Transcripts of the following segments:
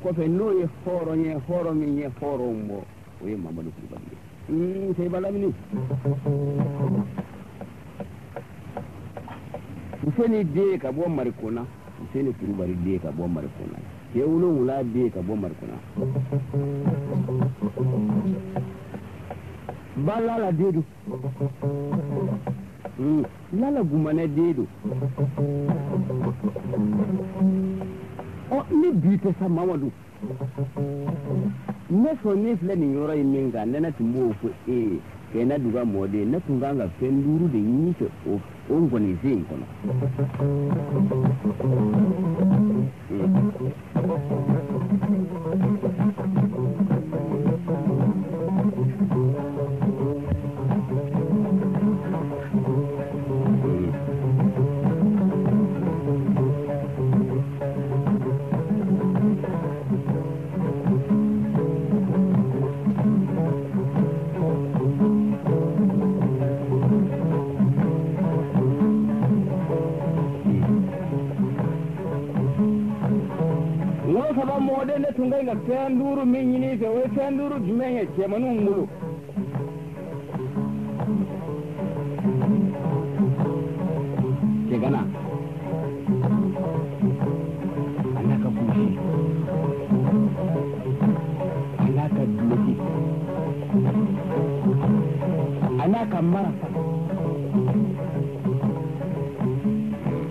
kɔfɛ n'o ye hɔrɔn ye hɔrɔn min ye hɔrɔn bɔ o ye Mamadu Kulibali ye Seiba Lamini Useni den ka bɔ Marikona Useni Kulibali den ka bɔ Marikona cɛ 7 den ka bɔ Marikona ba Lala den do Lala Gumane den do ni bi tɛ sa Mamadu ne sɔn ne filɛ nin yɔrɔ in min kan ne tun b'o fɔ e ye kɛ na duga mɔden ne tun kan ka fɛn 5 de ɲini fɛ o ngɔninsen in kɔnɔ ne tun kai ga fɛn 5 min ɲini fɛ o ye fɛn 5 jumɛn ye cɛmanninw bolo cɛgana a n'a ka kusi a n'a ka duloki a n'a ka marafa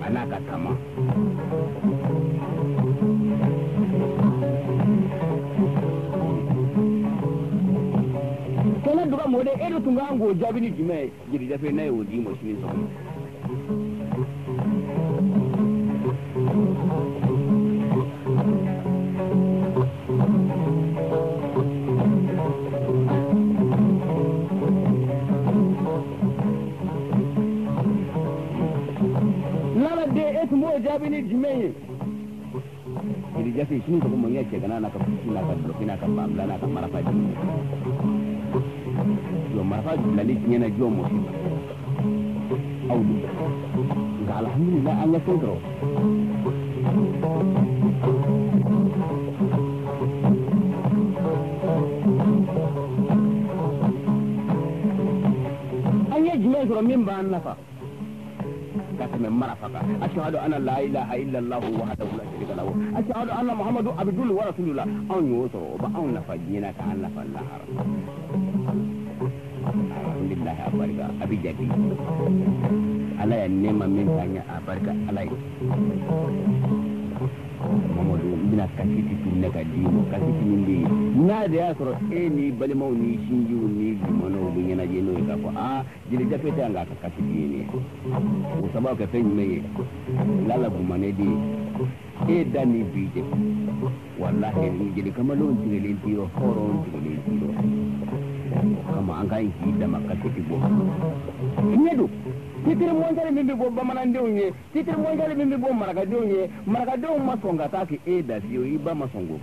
a n'a ka tama mode edo tunga ngo jabini jime jiri jafe na yo di mo shin so lala de et mo jabini jime jiri jafe shin ko mo ngeke gana na ka fina ka blokina ka bamla na ka marafa yo marafa lali nyena jomo awdu ga alhamdulillah an ya sodro an ya jime so min ba nafa kasme marafaka ashhadu anna la ilaha illa allah wahdahu la sharika lahu ashhadu anna muhammadu abdul wa rasulullah an yoso ba an nafa jina ka an nafa lahar alhamdulillah abarka abijaki ala ya nema min tanya abarka alai Mamadu bina kasiti tunne ka dimo kasiti mindi na da ya soro ni balimau ni shinji ni limano bu nyana je no ka ko jili jafete anga ka kasiti ni o sababu ka fen me lala bu manedi dani bije wallahi ni jili kamalo ntire tiro horo ntire tiro kama anga yi da makasiti bo nyedo titir monjale mimbi bo bamanan dewnye titir monjale mimbi bo maraga dewnye maraga dew masonga taki da siyo iba masongo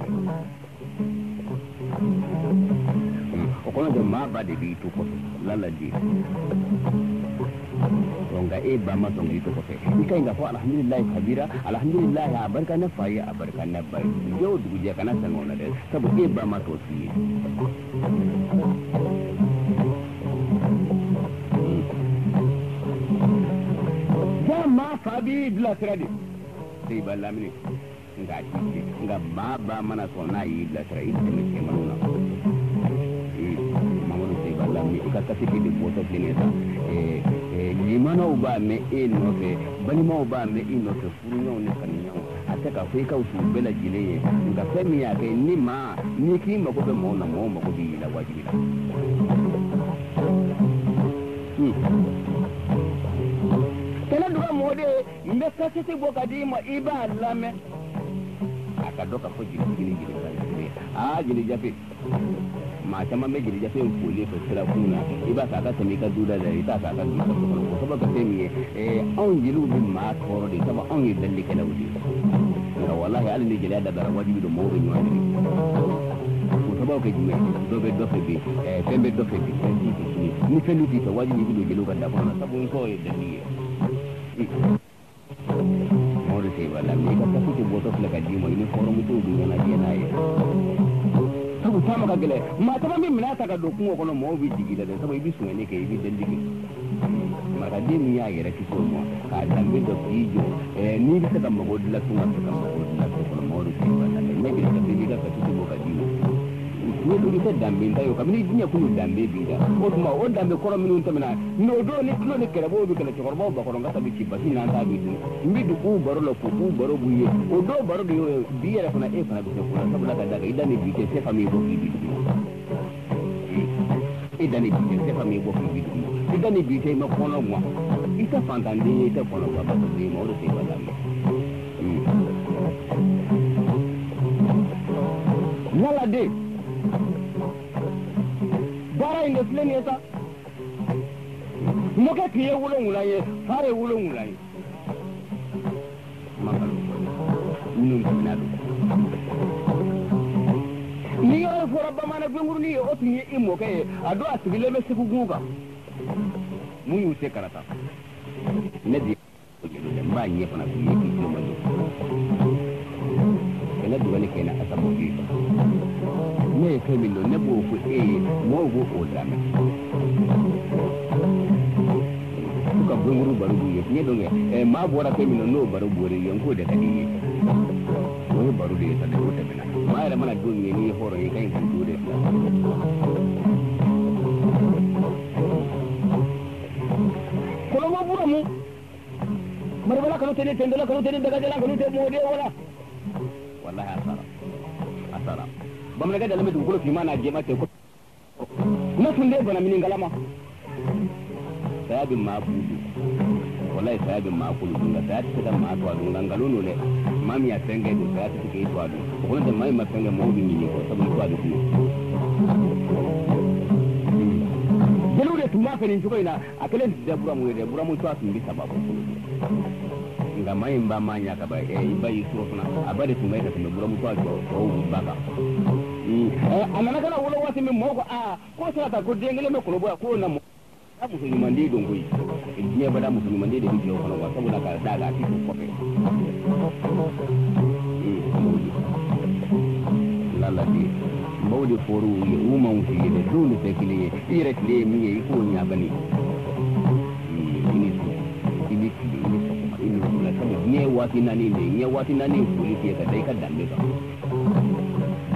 okono de maba de bi to ko lala di songa ba masongo to ko fe ikai nga ko alhamdulillah kabira alhamdulillah abarka na fayi abarka na bar yo dugu je kana sanona de sabu ba mato si ma fabi bila sirade sai ba lamini nga ci nga baba mana so na yi bila sirade ne ke manuna mamonu sai ba lamini ka ta fiti de boto pleneta limano ba me no fe bani mo ba me no fe furu ne kan nyaw ate ka fe ka usu bela jile nga femi ya ke ni ma ni ki ma ko be mo na mo ma ko bi la wajibi la kala duga mode mbe kasete bokadi ma iba lame akadoka ko jini jini jafe ma chama me jini jafe mfuli ko sira kuna iba saka temika duda da ita saka duda ko saboda temiye on jilu bi ma toro de sama on yidalli kala wudi wallahi alni jila da dara wajibi do mawdo nyawani ko saboda ko jime do fe bi tembe do fe bi ni felu di to wajibi do jelu ganda ko sabu ko yidalli Mori sai ba lamme ka tafi boto fla ka dimo ni foro mutu du yana je nayi fama ka gele ma tama min mina ta ka do kungo kono mo bi digila de sabu ibi sunne ke ibi deligi maka dimi ya yere ki so mo ka dambe do fijo ni bi ka mo dilla tuma ka mo dilla ko mo do ki ba ne bi ka bi ka tuti bo ka dimo ni do ite dambe ndayo ka mi dinya kunu dambe bi da o dambe kono minun tamina no do ni kilo ni kere bo bi kala chorbo ba kono ngata bi ki ba na ta bi mbi du ku baro lo ku baro buye o do baro do bi yere fana e fana bi ko sabu la ka daga idani bi ke se fami bo ki bi idani bi ke se fami bo ki bi idani bi ke ma kono mo ita fantandi ita kono ba ba bi mo do se ba dambe yalla de bara inde fileni eta moke kiye wulo ngulaye fare wulo ngulaye makalo num binado ni yo fora ba mana nguru ni o tinye imoke ado asigile be sikuguga muyu se karata ne di ba nye pana kuye ki joma do kena dugani kena asabo ki ne kemilo ne bo ku mo go o dame ka bunguru baru ye ne do ma bora kemilo no baru bore yan ko da kadi ko baru de ta da wata bina ma era mana do ni horo ye kai kan do de ko lo bura mu mara bala kanu tene tendela kanu tene daga jala kanu te mo de wala wallahi asara bamna ga da lamadu ko fi mana je mate ko na tunde bana minin galama sabin ma budu wallahi sabin ma kulu dunga ta ta ma to dunga ngalono le mami ya tenge du ta ta ke to adu ko da mai ma tenge mo bi ni ko sabun to adu jelu de tuma fenin ko ina akelen da buramu to asun bi sababu nga mai mba manya ka ba iba yiso funa abade tumai ka tume buramu to to baka anana kana wolo wasi me mo ko sala ta ko dengele me ko ko na mo abu ni mandi don goyi idiya bada mu ni mandi da bidiyo kono ba saboda ka daga ti ko fe lala di mawdi foru ye uma un fi de dole te kiliye ire kiliye mi ye ko nya bani nye wati nani polisi ka dai ka dambe ka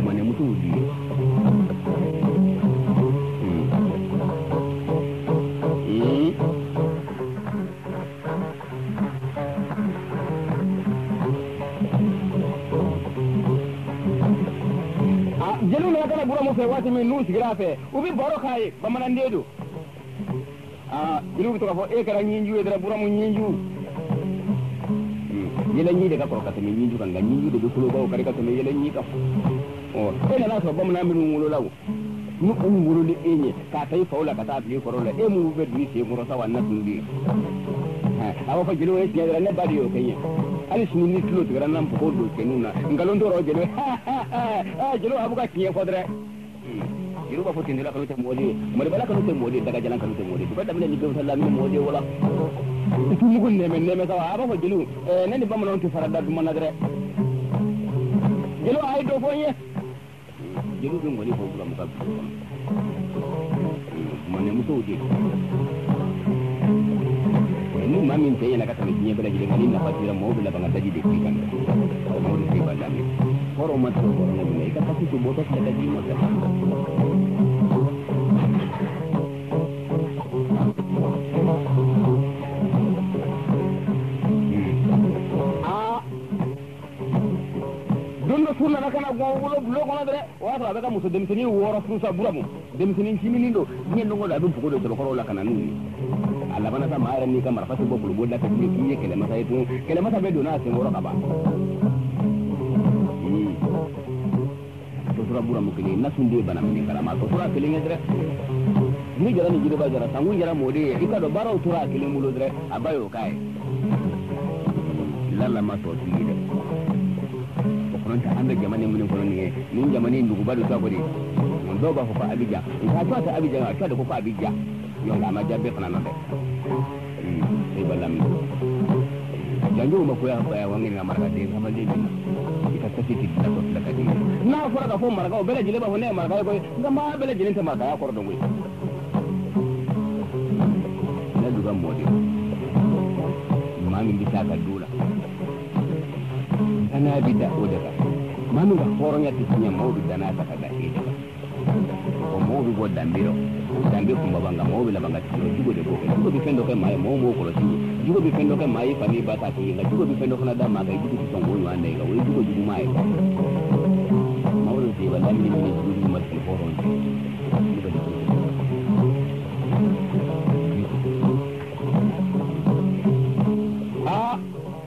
mane mutu di jelu na kana bura mo fe wati men nu sigrafe ubi boro kai ba manandedo jelu to ka fo e kara nyinju e dara bura mo nyinju yelenyi de ka ko ka temi nyinju kan nyinju de ko lo kare ka temi yelenyi ka o ena na so bom na mi ngulo lawo nu ko ngulo de enye ka tai faula ka ta bi ko ro le e mu be du se mu ro sa wanna tundi awo fa jelo e tiya ne badi o kenye ali sunu ni tulo tigara nan ko do kenuna ngalon do ro jelo jelo abuka tiya ko dre jelo ba fotin la kanu te modi mo bala kanu te modi daga jalan kanu te modi ko damne ni be sallallahu modi wala tu mugun neme sawa aba ko jelu nani bamana on ti farada du manadre jelu ay do fonye jelu dum ngoni ko bula muka mane musudi ni mamin te yana kata minya bela jeli ngani na fatira mo bela banga daji de kan mo di ba dami foro mat ko na ni ka pati to botos da daji mo ta sunna na kana go wulo bulo kono dere wato abe ka muso demtini woro frusa buramu demtini chimini ndo nyen ndo ngola dum fugodo to ko la kana nuni alla bana sa maara ni kamar fatu bo bulo bolla ka ni kiye kele mata itu kele mata be do na se ngoro kaba to sura buramu kini nasunde bana min kala ma to sura kele ngedre ni jara ni jide ba jara sangu jara mode ika do baro sura kele mulo dre abayo kai lalla ma to tide ta anda jamane mun ko ni ni jamane ndugu bado ta gode mun do ba ko fa abija ta ta abija ta da ko fa abija yo la ma jabbe fana non de e balam janjo ma ko ya wangi na marka de sama de ita ta fiti ta ko ta kadi n'a fɔra ka fɔ marakaw bɛɛ lajɛlen b'a fɔ ne ye maraka ye koyi nka maa bɛɛ lajɛlen tɛ marakaya kɔrɔ dɔn koyi ne dun ka mɔden maa min bɛ taa ka du la danaya bɛ da o de kan maa min ka hɔrɔnya tɛ tiɲɛ maaw bɛ danaya ta ka da e de kan o maaw bɛ bɔ danbe la danbe kunbaba nka maaw bɛ laban ka tigɛ jugu de b'o kɛ jugu bɛ fɛn dɔ kɛ maa ye maaw m'o kɔlɔsi jugu bɛ fɛn dɔ kɛ maa ye fa min ba t'a k'i ye nka jugu bɛ fɛn dɔ fana d'a ma kan jugu tɛ sɔn k'o ɲɔgɔn da i kan o ye jugu juguman ye maaw de tɛ wala min bɛ jugu jugu ma sigi hɔrɔn cɛ aa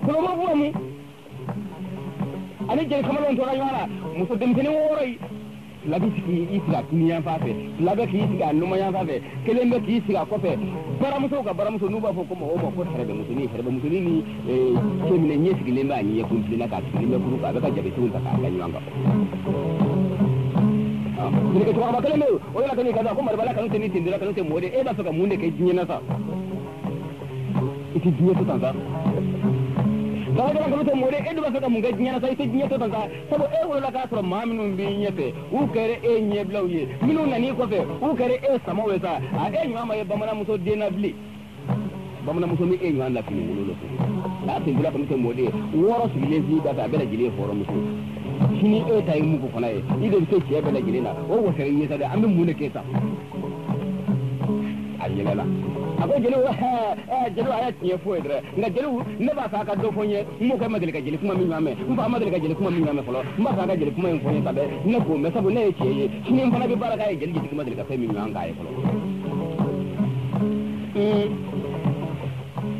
kɔlɔlɔ b'o mun ani jeli kamalenw tora ɲɔgɔn na muso denmisɛnnin wɔɔrɔ yi fila bɛ sigi i sigi a tunu yan fan fɛ fila bɛ k'i sigi a numan yan fan fɛ kelen bɛ k'i sigi a kɔfɛ baramusow ka baramuso n'u b'a fɔ ko mɔgɔw ma ko hɛrɛbɛmusonin ni cɛ minɛ ɲɛ sigilen b'a ɲɛ kun tilenna k'a sigilen bɛ furu kan a bɛ ka jabesenw ta k'a da ɲɔgɔn kan jelikɛ cɛkɔrɔba kelen bɛ yen o yɛrɛ kɔni ka ko maribala kanu tɛ ni tendera kanu tɛ mɔden e b'a fɛ ka mun de kɛ diɲɛ na sa i tɛ diɲɛ to tan sa Balajalan kanu tɛ mɔden e dun b'a fɛ ka mun kɛ diɲɛ na sa i tɛ diɲɛ to tan sa sabu e wolola k'a sɔrɔ maa minnu b'i ɲɛfɛ u kɛra e ɲɛbilaw ye minnu nan'i kɔfɛ u kɛra e samaw ye sa a e ɲɔgɔn ma ye bamananmuso den na bilen bamananmuso ni e ɲɔgɔn na fini wolo la n'a tendera kanu tɛ mɔden wɔɔrɔ sigilen f'i da fɛ a bɛɛ lajɛlen ye hɔrɔnmuso sini e ta ye mugu fana ye i de bɛ se cɛ bɛɛ lajɛlen na o wasara i ye sa dɛ an bɛ mun de kɛ sa a yɛlɛla a ko jeliw jeliw a ye tiɲɛ fɔ ye dɛ nka jeliw ne b'a fɛ a ka dɔ fɔ n ye n m'o kɛ ma deli ka jeli kuma min ɲɔgɔn mɛn n fa ma deli ka jeli kuma min ɲɔgɔn mɛn fɔlɔ n b'a fɛ a ka jeli kuma in fɔ n ye sabɛ ne k'o mɛn sabu ne ye cɛ ye sini n fana bɛ baara k'a ye jeli jeli ma deli ka fɛn min ɲɔgɔn k'a ye fɔlɔ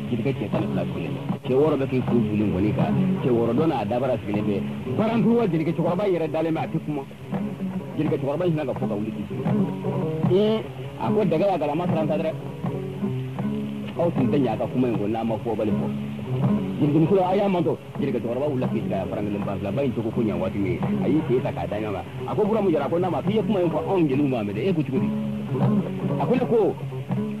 jelikɛ cɛ 12 sigilen bɛ cɛ 6 bɛ k'i kun fili nkɔni kan cɛ 6 dɔ n'a dabara sigilen bɛ barantuwa jelikɛ cɛkɔrɔba yɛrɛ dalen bɛ a tɛ kuma jelikɛ cɛkɔrɔba in sinna ka fɔ ka wuli k'i sigi a ko dɛgɛ y'a galama saranta dɛ aw tun tɛ ɲɛ a ka kuma in kɔ n'a ma fɔ bali fɔ jelikɛmuso a y'a manto jelikɛ cɛkɔrɔba wulila k'i sigi a farankelen ba fila ba in cogo ko ɲɛ waati min a y'i sen ta k'a da ɲɔgɔn kan a ko buramu jara ko n'a ma k'i ye kuma in fɔ anw jeliw ma mɛn dɛ e ko cogo di a ko ne ko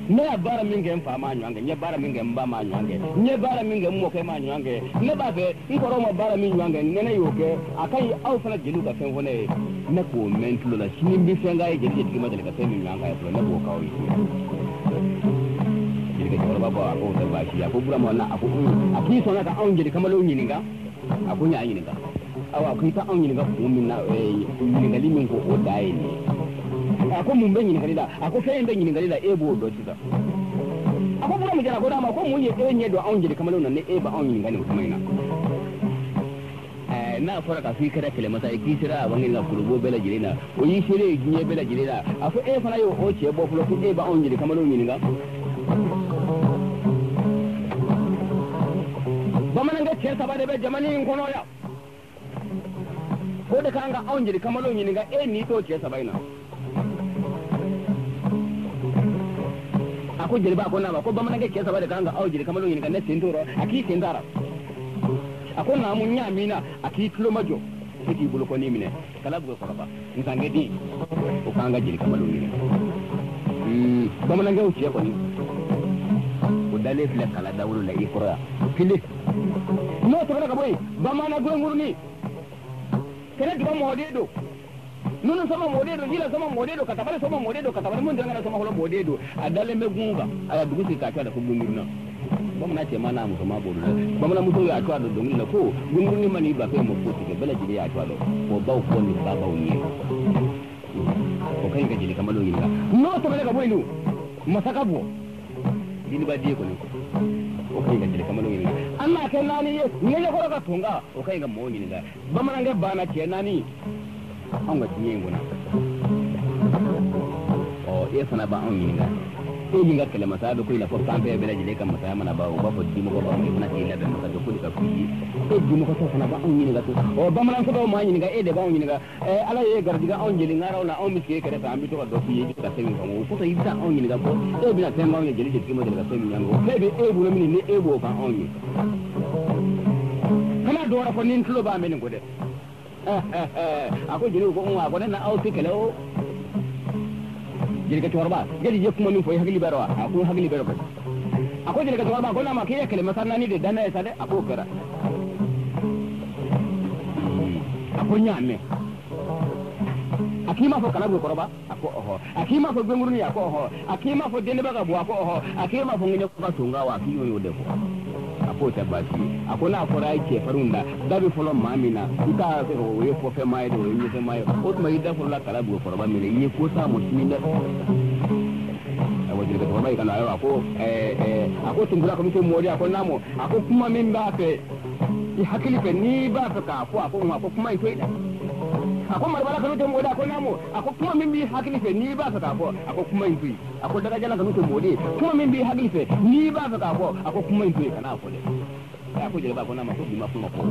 ne ye baara min kɛ n fa ma ɲɔgɔn kɛ n ye baara min kɛ n ba ma ɲɔgɔn kɛ n ye baara min kɛ n mɔkɛ ma ɲɔgɔn kɛ ne b'a fɛ n kɔrɔw ma baara min ɲɔgɔn kɛ nɛnɛ y'o kɛ a ka ɲi aw fana jeliw ka fɛn fɔ ne ye ne k'o mɛn n tulo la sini n bɛ fɛn k'a ye jeli jeli ma deli ka fɛn min ɲɔgɔn kan ye fɔlɔ ne b'o k'aw ye jelikɛ cɛkɔrɔba ko a ko o tɛ baasi ye a ko burama na a ko k'i sɔnna ka anw jeli kamalenw ɲininka a ko n y'a ɲininka awa a ko i ka anw ɲininka kun min na ɲininkali min ko o da ye nin ye a ko mun bɛ ɲininkali la a ko fɛn in bɛ ɲininkali la e b'o dɔn sisan a ko buramu jara ko d'a ma ko mun ye e ɲɛ dɔn anw jeli kamalenw na ni e bɛ anw ɲininka nin kuma in na n'a fɔra k'a fɔ i kɛra kɛlɛmasa ye k'i sera a bange la kolobo bɛɛ lajɛlen na o y'i selen ye diɲɛ bɛɛ lajɛlen na a fɔ e fana y'o cɛ bɔ fɔlɔ ko e bɛ anw jeli kamalenw ɲininka bamanankɛ cɛ 3 de bɛ jamana in kɔnɔ yan o de kan ka anw jeli kamalenw ɲininka e n'i t'o cɛ 3 in na a ko jeliba ko n'a ma ko bamanankɛ cɛ 3 de kan ka aw jeli kamalenw ɲininka ne sen t'o rɔ a k'i sen t'a ra a ko naamu n y'a min na a k'i tulo ma jɔ e k'i bolo kɔni minɛ kala bugɛ kɔrɔba nsankɛ den o k'an ka jeli kamalenw ɲininka bamanankɛw cɛ kɔni o dalen filɛ kala dawolo la i kɔrɔ yan kile n'o tɛmɛna ka bɔ yen bamanan gɔngurunin kɛnɛ duga mɔden don nunu sama mɔden don jila sama mɔden don katabali sama mɔden don katabali mun dangana sama fɔlɔ mɔden don a dalen bɛ gun kan a y'a dugu sigi k'a to a la ko gɔnguruna bamanan cɛman n'a musoman b'olu la bamananmuso y'a to a dɔn dɔnkili la ko gɔngurunin ma n'i ba fɛn ma foyi tigɛ bɛɛ lajɛlen y'a to a dɔn o baw fɔ ni ba baw ye o ka ɲi ka jeli kamalenw ɲininka n'o tɛmɛna ka bɔ yen dun masaka bɔ jeliba den kɔni o ka ɲi ka jeli kamalenw ɲininka an n'a kɛ 4 ye ŋɛɲɛkɔrɔ ka tunga o ka ɲi ka mɔgɔw ɲininka bamanankɛ banna cɛ 4 anw ka diɲɛ in kɔnɔ e fana b'anw ɲininka e min ka kɛlɛmasaya bɛ ko i la fɔ fan bɛɛ lajɛlen ka masaya mana ban o b'a fɔ dimɔgɔ b'anw ye fana k'i labɛn masa ko de ka f'i ye e dimɔgɔtɔ fana b'anw ɲininka to bamanankɛbaw m'an ɲininka e de b'anw ɲininka ala ye garijɛgɛ anw jeli ŋaraw la anw bɛ sigi kɛrɛfɛ an bɛ to ka dɔ f'i ye i bɛ ka fɛn min faamu o kosɔn i bɛ taa anw ɲininka fɔ e bɛna fɛn b'anw ye jeli jeli ma deli ka fɛn min ɲangi o fɛn bɛ e bolo min ni e b'o kan anw ye kana dɔ wɛrɛ fɔ ni n tulo b'a mɛn nin ko dɛ a ko jeliw ko a ko ne na aw tɛ kɛlɛ o jelikɛ cɛkɔrɔba jeli ye kuma min fɔ i hakili bɛ rɔ wa a ko n hakili bɛ rɔ a ko jelikɛ cɛkɔrɔba ko n'a ma k'e ye kɛlɛmasa 4 de danna ye sa dɛ a k'o kɛra a ko n y'a mɛn akima fo kala koroba ako oho akima fo benguruni ako oho akima fo dende baga bo ako oho akima fo ngine ko tunga wa kiyo yo defo ako tabati ako na ko rai ke farunda dabi folo mamina ika ko we fo fe mai do ni fe mai o to mai da fo la kala koroba mele ye ko sa mo sininda wajiri ka mai kana ayo ako tungura ko mito mori ako namo ako kuma min ba fe i hakili pe ni ba fe ka ako kuma ito ida ako marbala ka mito mori ako namo ako kuma min bi hakili pe ni ba fe ka ako kuma ito ako daga jana ka mito mori kuma min bi hakili pe ni ba fe ka ako kuma ito kana ako de ako jere ba ko namo ko bi ma kuma ko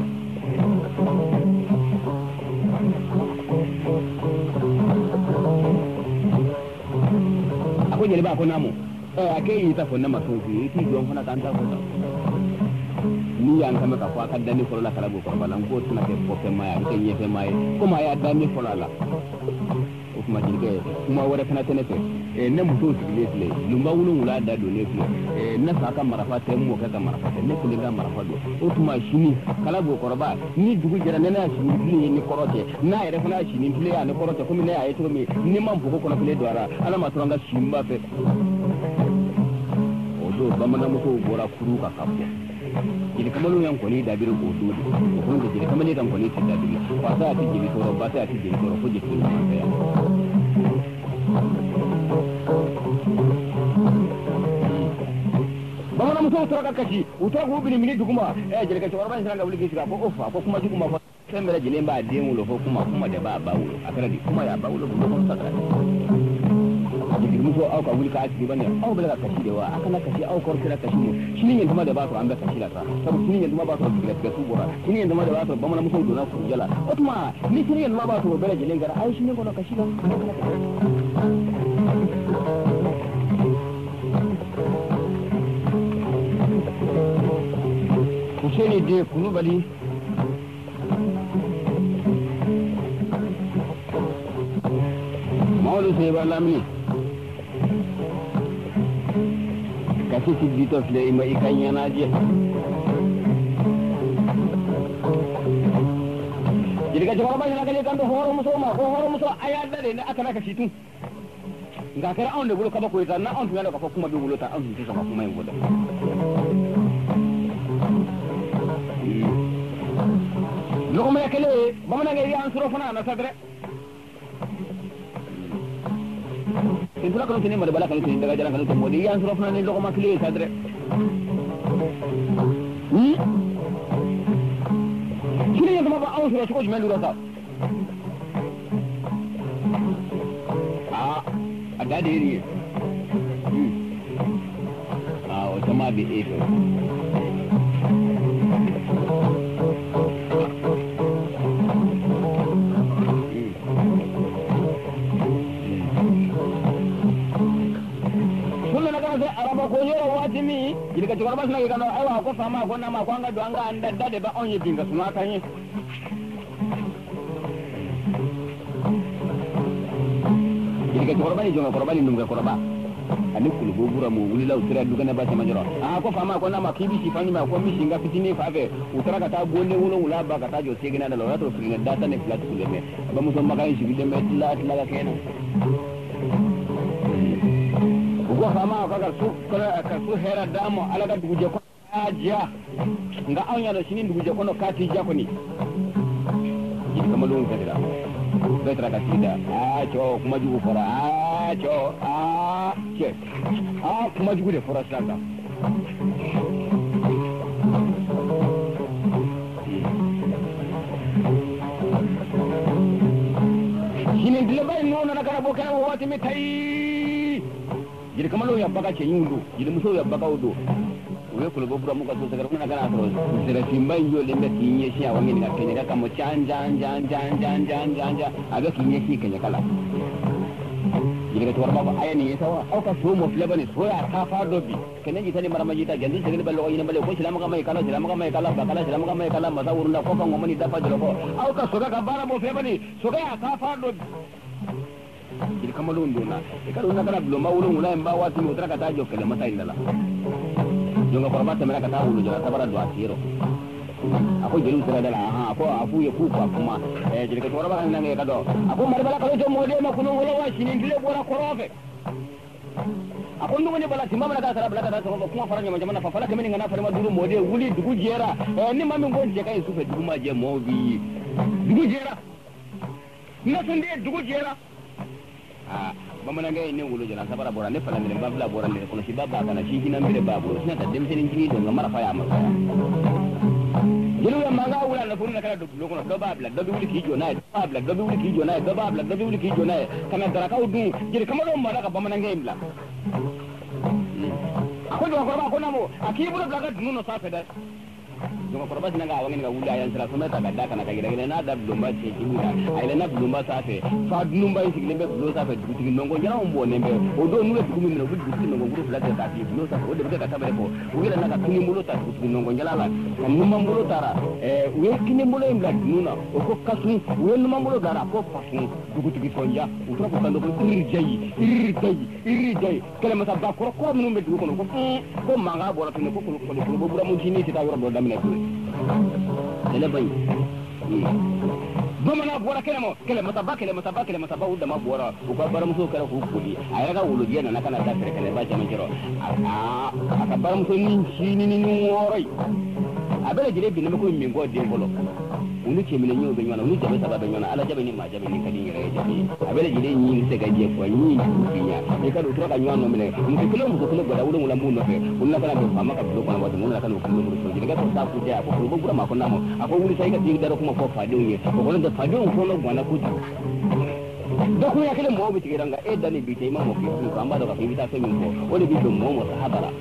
ako jele ba ko namo ake yi ta fonna masofi ti don hona kan ta ko ni yan kama ka fa kadda ni ko la kala go ko balan ko tuna ke ko fe maya ke nye fe maya ko maya da ni ko la o kuma jirge kuma wara kana tene fe ne muto sigile lumba wulu wula da do ne fe na sa ka marafa te mo ka marafa te ne kulinga marafa do o kuma shini kala go ko ba ni dugu jara ne na shini ni korote na ere fana shini tile ya ne korote ko mi ne ya to mi ni man bugo ko na fele do ara ala ma turanga shimba fe o do bamana muto bora kuru ka kapo jiri kamalu yang koni dabiru ko do ko ko jiri kamali kan koni dabiru fa sa ti jiri to ba sa ti jiri to ko jiri ma ya bamana muto to ka kashi uto ko bi ni duguma jiri ka to warban sanga wuli ki ko ofa ko kuma duguma fa sembere jile ba de mu lo ko kuma da ba wulo akara di kuma ya ba wulo ko ko sakara jiri muso au ka wuli ka ati bane au bela kashi da wa akala kashi au kor kira kashi mu shinin yanda ma da ba to an ba kashi la ta sabu shinin yanda ma ba to kira su bora shinin yanda ma da ba to bamana muso do na ku jala otuma ni shinin yanda ma ba to bela jile ngara ai shinin ko na kashi la kuseni de kunu bali maulu se balamni kasi tidito fle ima ikanya naje jadi ka jawab banyak kali kan horo muso ayat dari aka naka situ nga kira on de bulu ka ba ko ita na on ngalo ka kuma bi bulu ta on ti sama kuma yin goda loko me kele bamana ngai yan suro fana na sadre Intula kalau sini bala kalau sini daga jalan kalau temudi yang suruh fana ni loko makli sadre sini yang tempat awak suruh cukup melu rasa ada diri sama di itu jadi ka chukar bas lagi kan awa ko sama ko nama ko anga do anga anda dade ba onye binga suma kanyi jadi ka chukar bani jonga korba ni ndunga korba ani kulu bobura mu wuli la utira dugana ba sama joro ko fama ko nama kibi si fani ma ko mi singa fitini fave utara ka ta gonne wono wula ba ka ta jo segina da lora to frina data ne flat ku deme ba mu son makai shi deme la ga kenan ko fama ka su hera damo alaga duguje ko aja nga awnya do sinin duguje ko no kati jako ni jidi kamalun kadira betra ka sida cho kuma jugu fora cho che kuma jugu de fora sanga sinin dile bay no na kana bo kana wati mi tai jadi kamalu ya baka ce yundu jadi muso ya baka udo we kulo bobura muka so sagara kuna kana tro sira simba yo lembe kinye shi awangi ni kenya kama chanja aga kinye shi kenya kala jadi to warba aya ni sawa au ka so mo flebani so ya ta fa dobi kenya ji tani marama jita jandu segene ballo ina balle ko silama kama kala maza urunda ko kan ngomani dafa jiro ko au ka so ka bara mo flebani so ya ta fa dobi jadi kamalu nduna kalau nak kana belum mau ulung mba wati mutra kata jo kele mata indala jonga korba temera kata ulu jonga tabara do asiro ako jeli sira dala ako afu ye ku kwa kuma jeli ka tora ba nan ga do ako mar bala ka to mode ma kuno wala wa shinin dile bora korofe ako ndu woni bala timama da sara bala da to kuma faranya ma jamana fa fala kamini ngana farma duru mode wuli dugu jera ni mami ngon je kai su fe dugu ma je mobi dugu jera na sunde dugu jera bamana ngai ne wulo jana sabara bora ne fala ngene babla bora ne kono si baba kana shi hina mbere babu sina ta dem senin kini do ngamara fa ya ma jelu ya manga wula na funna kana do kono do babla do wuli ki jona babla do wuli ki jona do babla do wuli ki jona kana dara ka udu jeri kamalo mala ka bamana ngai mla ako do ko ba ko namo akibulo blaga duno sa feda donc korba sinanga awangin ga wula yan sira sumeta ga daka na kagira gina na da blumba ce kibula ay na blumba safe fa blumba yi siglembe blo safe duti nongo nyara umbo nembe odo nuwe dugumi no gudu duti nongo guru flat ta ti blo safe ode beka tabere ko wila na ka tuni mulo ta duti nongo nyala la numma mulo tara we kini mulo imla nuna o ko kasu we numma mulo dara ko fasu duguti konja utro ko kando ko irri jayi kala mata ba ko numbe dugu ko manga bora tuni ko bura mun kini ta woro do damina ele bay bamana bora kele mata ba udda ma bora ko baram so kala ko kuli ay raga wulu jena na kana ta kele ba jama jiro aka baram so ni chini ni woroi abele jire bi ne ko mi ngo de bolo unu ce mi nyo be nyona unu jabe sababe nyona ala jabe ni ma jabe ni kadi ngere jabe abele jire ni se ga je ko ni binya e ka do tro ka nyona no mele mu ko kilo goda wulu ngula mu no fe unna kala do fama ka do ko na wadu mun kala ko mu so jire ga to sa ku ja ko ko bura ma ko namo ako wulu sai ka dig daro kuma ko fadi unye ko ko da fadi un ko no gwana ku do ko ya kele mo bi tigera nga e dani bi te ma mo ki ko amba do ka fi ta fe min ko o de bi do mo mo sahabara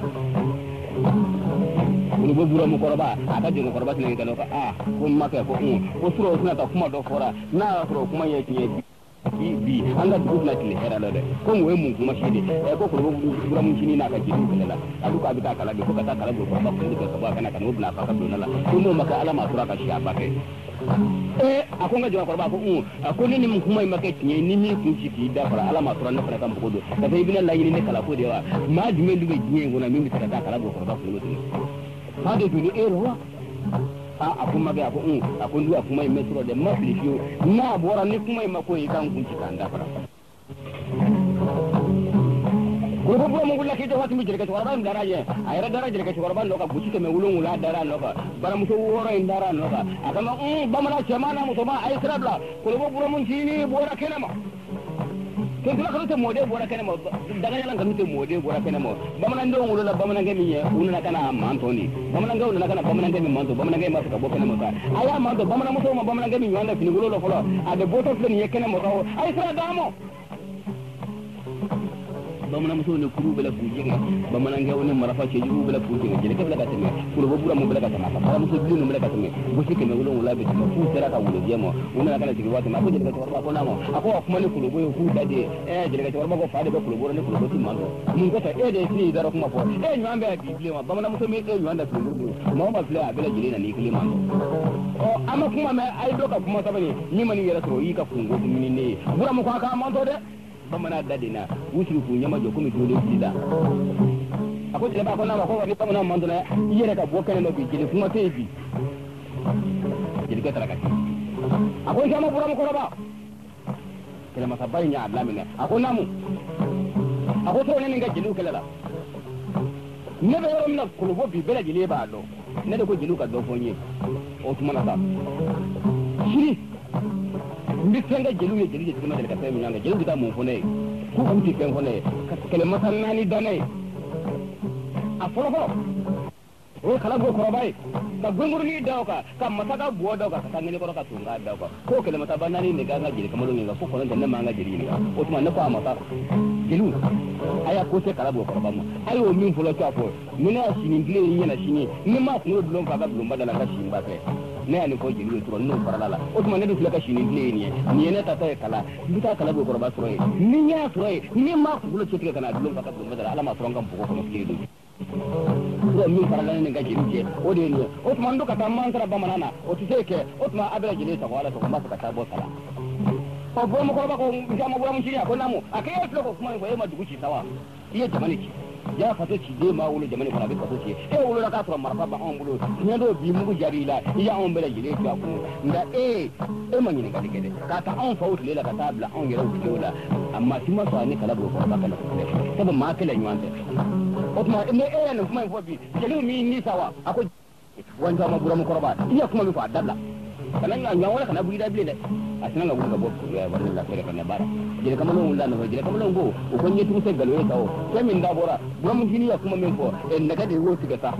ulu bo bura mu koroba aka jonga koroba tene ngalo ka ko makka ko ko suro suna ta kuma do fora na suro kuma ye tiye bi anga du na tile hera lode ko mo mu kuma shi de ko ko bura mu shini na ka jidu kala alu ka bita kala ko ka ta kala ko ba ko ko ba kana kan ubna fa ka do nala ko no maka alama sura ka shi abake ako nga jonga koroba ko ako ni mu kuma make tiye ni ni ku shi ki da fara alama sura na fara kan ko do ka dai bina la yini ne kala ko de wa ma jume du be jiye ngona mi ta ta kala ko ba ko hade duni erwa akuma ga ko ndu akuma metro de maflifio na bora ni kuma mako ikan kunci kanda fara ko bo mo ngulla ke jawati mi jirga warban daraje ayra daraje ke warban loka buci ke me wulun wula dara loka bara muso woro indara loka akama bamana chamana muso ma ay srabla ko bo mun jini bora kenama ken tula kanu te mode bora kene mo daga yalan kanu te mode bora kene mo bamana ndo ngulo la bamana ngemi ye ununa kana mantoni bamana ngaw na kana bamana ngemi manto bamana ngemi mafika bo kene mo ka aya manto bamana muso mo bamana ngemi wanda fini ngulo lo folo ade boto flen ye kene mo taw ay sra damo bamana muso ne kuru bela fujinga bamana ngaw ne marafa ce ju bela fujinga jele ke bela ka teme kuru bo bura mo bela ka tama bamana muso ju no bela ka teme bo sike me ngulo la be tama fu sera ka wulo jemo ununa kana tigi wata ma ko jele ka warba ko namo ako kuma ne kuru bo fu dade jele ka warba ko faade be kuru bo ne kuru bo ti mando mun ko ta de ni daro kuma fo nyambe a bible ma bamana muso me nyanda kuru mo ma fle a bela jele na ni kili mando ama kuma me ay doka kuma sabani ni mani yera so yi ka fungo ni ne bura mo ko aka mando de bamana dadina wusu fu nyama jo kumi dole sida ako jele ba ko na ko ni bamana mando na yere ka bokane no bi jele kuma tebi jele ka taraka ako jama bura mo ko ba kala masa baynya adlamina ako namu ako to ne nga jelu kala la ne be yoro mina ko bo bi bela jele ba do ne de ko jelu ka do fonye o tuma na ta shiri mbitenga jelu ye jelu jema de ka fe minanga jelu kita mo fone ku uti ken fone kele masal nani dane afolo o kala go korobai ka gunguru ni dawka ka masaka bo dawka ka ngene ko ka tunga dawka ko kele masaba nani ne ga jeli kamalo ngi ko kono de manga jeli ni o tuma ne ko amata jelu aya ko se kala go korobama ayo min fulo ka fo mina sini ngile ni na sini ni ma ko do lon ka ga blomba dala ka simba fe ne ani ko jeli to no parala o tuma ne do fula ka sini ngile ni ne ta ta kala bita kala go koroba soroy ni nya soroy ni ma ko lo chete kana lon ka ga blomba dala ala ma soronga ko ko ke do do min parala ne ga jeli je o de ni o tuma ndo ka ta man sara bamanana o tike o tuma abela jeli ta wala to ma ka ta bo sala ko mo ko ba ko jama bo mo shiri ko namu akai to ko kuma ko yema duguci sawa iya jamani ci ya fato ci de ma wulu jamani fara be fato ci e wulu la ka so marfa ba on bulu ne do bi mu jari la ya on bela jile ci aku nda e ma nyini kali kede ka ta on fa wutu lela ka ta bla on yero wutu la amma ti ma so ani kala do ko ba kala ko to ba ma kala nywante o tuma ne e ne kuma fo bi jeli mi ni sawa ako wanda ma bura mu korba iya kuma mi fa dabla kana nya wala kana buri da bile de asina la wulu ga bo ya wala la fere kana bara jele kamalo wula no jele kamalo ngo o ko nyetu se galo e tawo ke min da bora bura mun fini ya kuma min ko en daga de wo tiga ta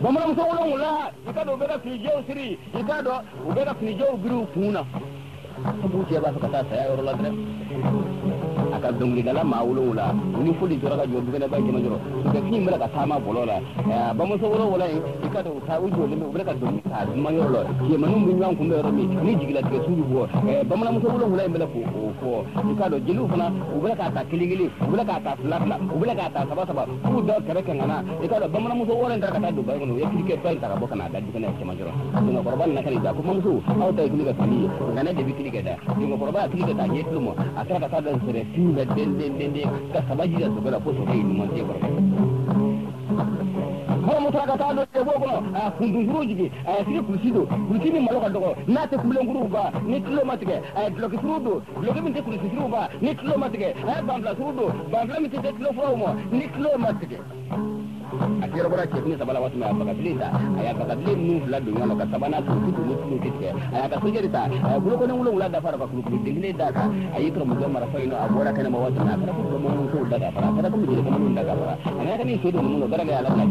bamara muso wula ikado be da fi je siri ikado o be da fi je biru kuna sabu ce ba ka ta saya yoro la dre aka dongri gala ma wula ni fudi jora ga jodu gana ba ke majoro ga kin mala ka tama bolola ba muso wula ikado ta ujo le me ka dongri ta ma yoro lo ke manum bin yan kumbe ro mi ni jigila ke suru bo ba mala muso wula mbele ko ikado jilu fana ubela ka ta kiligili ubela ka ta flatla ubela ka ta saba ku do kare kan ana ikado ba mala muso wula ndaka ta do ba ngono ya kike pa ta ka boka na da dukane ke majoro no korban na kali da kuma muso au ta kiliga fani ngane de bikili gada dingo korba kiliga ta yetu mo akara ka ta da sere tinga den ka sabaji da su gara ko so kai mun je korba ko mo ta ka ta do e bo ko a kundu guru jigi a sire kulsido malo ka dogo na te kulen guru ba ni kilo matike a bloki frudo bloki min te kulsido ba ni kilo matike a bambla frudo bambla min te kilo fromo ni kilo matike akira bora ke ni sabala watu ma baka bilita aya baka bilin nu la do ngalo ka sabana tu tu tu tike aya ka sujerita bulo ko ngulo ngula da fara ka kulu dingle da ka ayi kro mo mara faino abora kana ma watu na ka ko mo so da fara kada ko mi ko mo da ka fara ana ka ni so do mo bara ga ala na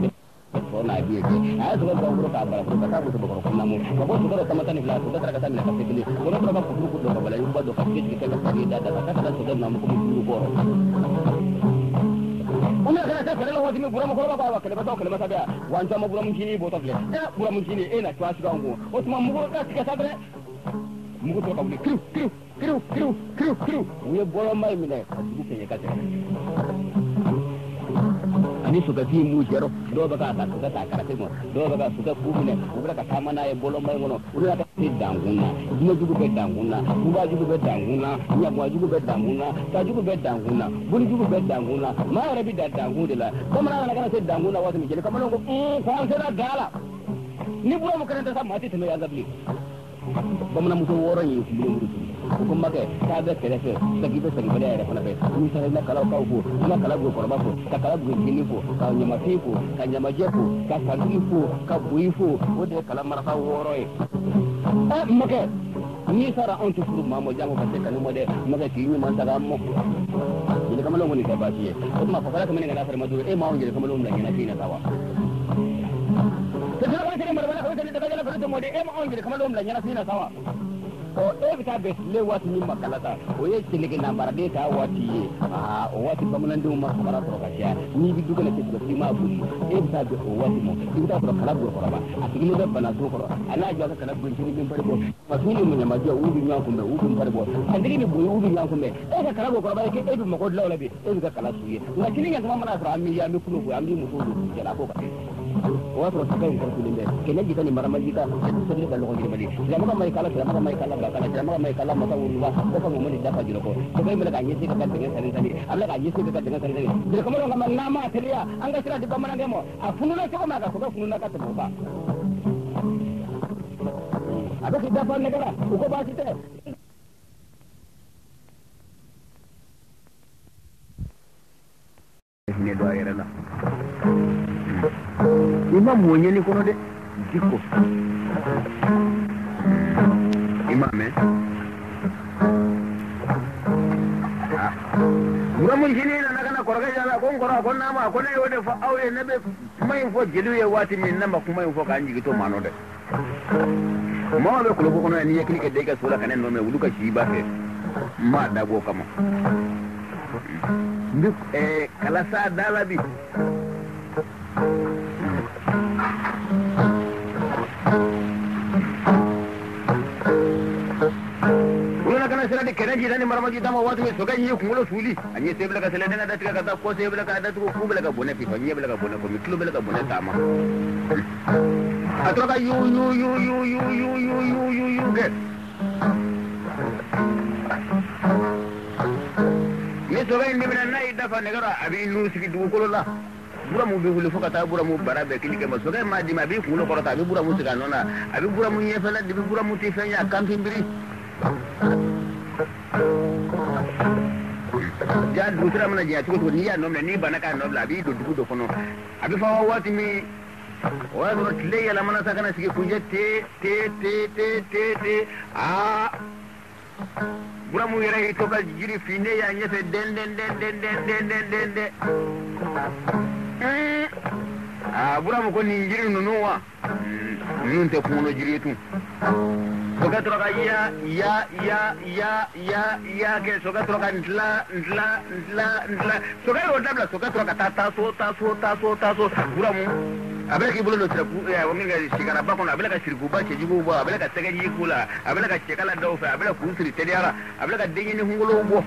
ko na biye ke aya so ga bulo ka bara ko ka bu to ko na mo ko bo so ka mata ni fla so da ka ta mi ka fitili ko no ba ko ko do ka bala yu ba do ka fitili ka ka da ka so da na mo ko mi ko una kana ta kala wadi mi burama ko ba ba kale ba to kale masa da wanja ma buramu kini bo to fle buramu kini e na twa shiga ngo o tuma mu ko ka tika sabre mu ko to ka kiru we bolo mai mi ne du ke ka ta ani suka fi mu jero do ba ka ta karate mo do ba ka suka ku mi ne ubra ka tama na e bolo mai ngono ubra ka ti danguna duma jugu be danguna kuba jugu be danguna nya mo jugu be danguna ta jugu be danguna buni jugu be danguna ma rabi da dangudela kuma na kana sai danguna wato mi jele kamar ngo ko an sai da dala ni bura mu karanta sa mati tame azabli bamna muso woron yi bulu mudu ko make ta da kere fe sagi bale ya fana be ni sai na kala ka ko na kala go korba ko ka kala go jini ko ka nyama fi ko ka nyama je ko ka kanti ko ka bui ko o de kala marfa woro e make ni sara on to furu mamo jango ka se kanu mo de make ti ni man daga mo ni kamalo ngoni ka ba ci o ma fa kala ka mene ga far madu e ma on je kamalo mun na fi na tawa sai wani sai marbala ko sai daga jala ko mo de e ma on je kamalo mun na fi na tawa o e ta be le wati ni makalata o ye tilike na barade ta wati o wati bamanan dum ma fara to kacia ni bi dugale ke do ma buri e ta be o wati mo ti ta ko kala go ko ba atigi be bana do ko ana jo ka kala bun tiri bin pare bo ma tuni mo nyama jo ubi nyan ko be ubi pare bo andiri ni bo ubi nyan ko be e ka kala go ko ba ke e bi mo ko lawla be e ka kala suye na kini nyan ma mana fra mi ya mi kuno ko ambi mo so do jala ko ba wa pro ta kan ko limbe kene jika ni marama jika so ni ballo ko ni bali lama mai kala kala jama mai kala mata wuri ba ko kan mun da fajiro ko to kai mala kanye ka kan dengan sanin sani Allah kanye ka kan dengan sanin sani dire kamar ngam nama teliya an ga sira di bamana demo a fununa ko ma ka ko fununa ka to ba aba ki da fa negara ko ba ki te ne do ayera la imam wonye ni kono de jikko imam mun jini na kana korga jala kon kora kon nama kon ne wode fa awre ne be mai fo jelu ye wati min namba kuma fo kan jigi to mano de mo be ko ko no ni yakini ke de ka sura kanen no me wuluka shi ba fe ma da go kama nduk kala sa dala bi sira de kene jidani marama jidama watu me soga nyi kumulo suli anyi sebla ka selena da tika kata ko sebla ka da ko kubla ka bone fi fanyi bla ka bone ko miklo bla ka bone tama atroka yu get soga indi mina nayi dafa negara abi nu sigi dugukolo la buramu bi wuli fo ka taa buramu bara bɛɛ kili kɛ ma soga ma di ma a b'i kunkolo kɔrɔta a bɛ buramu sigi a nɔ na a bɛ buramu ɲɛfɛla dibi buramu tɛ fɛn ye a kanfin biri ja dugu sira mana janya cogo cogo n'i y'a nɔ minɛ n'i banna k'a nɔ bila a b'i don dugu dɔ kɔnɔ a bɛ fɔ waati min o y'a sɔrɔ tile yɛlɛmana sa ka na sigi kunjɛ te aa buramu yɛrɛ y'i to ka jiri finde y'a ɲɛfɛ den buramu ko nin jiri ninnu wa ninnu tɛ kunkolo jiri ye tun soga tora ka ya kɛ soga tora ka ntila soga y'o dabila soga tora ka taso buramu a bɛla k'i bolo don sigaraba kɔnɔ a bɛla ka sirikuba cɛjuguw bɔ a bɛla ka sɛgɛji k'u la a bɛla ka cɛkala daw fɛ a bɛla k'u siri teliya la a bɛla ka denɲɛni hungolow bɔ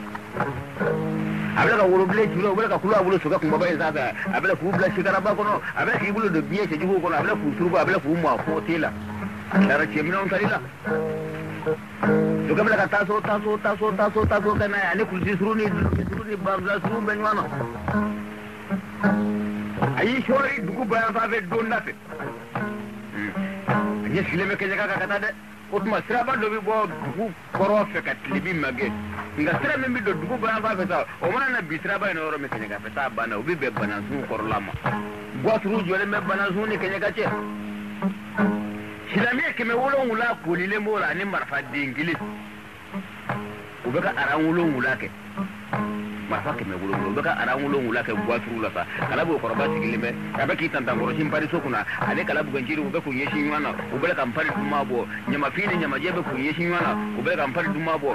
a bɛla ka worobilen jula a bɛla ka kulu a bolo soga kunbaba in sanfɛ a bɛla k'u bila sigaraba kɔnɔ a bɛla k'i bolo don biɲɛ cɛjuguw kɔnɔ a bɛla k'u surubu a bɛla k'u mɔ a fɔ te la a tilara cɛminɛw tali la soga bɛla ka taso ka n'a ye ani kulusi suru ni banfula suru bɛ ɲɔgɔn na a y'i sɔɔri dugu bayan fanfɛ don da fɛ a ɲɛ sigilen bɛ kɛɲɛka kan ka taa dɛ o tuma siraba dɔ bɛ bɔ dugu kɔrɔ fɛ ka tilebi magɛ nka sira min bɛ don dugu bayan fanfɛ sa o mana na bi siraba in yɔrɔ min kɛɲɛka fɛ taa banna o bɛ bɛn banansun kɔrɔla ma guwaturu jɔlen bɛ banansun ni kɛɲɛka cɛ silamɛ 700 kolilen b'o la ani marifa den kelen u bɛ ka aran 7 kɛ marifa 700 u bɛ ka aran 7 kɛ guwaturu la sa kala b'o kɔrɔba sigilen bɛ a bɛ k'i tantankɔrɔsi npariso kunna ale kala buganciri u bɛ k'u ɲɛsin ɲɔgɔn na u bɛ ka npari duman bɔ ɲamafin ni ɲamajɛ bɛ k'u ɲɛsin ɲɔgɔn na u bɛ ka npari duman bɔ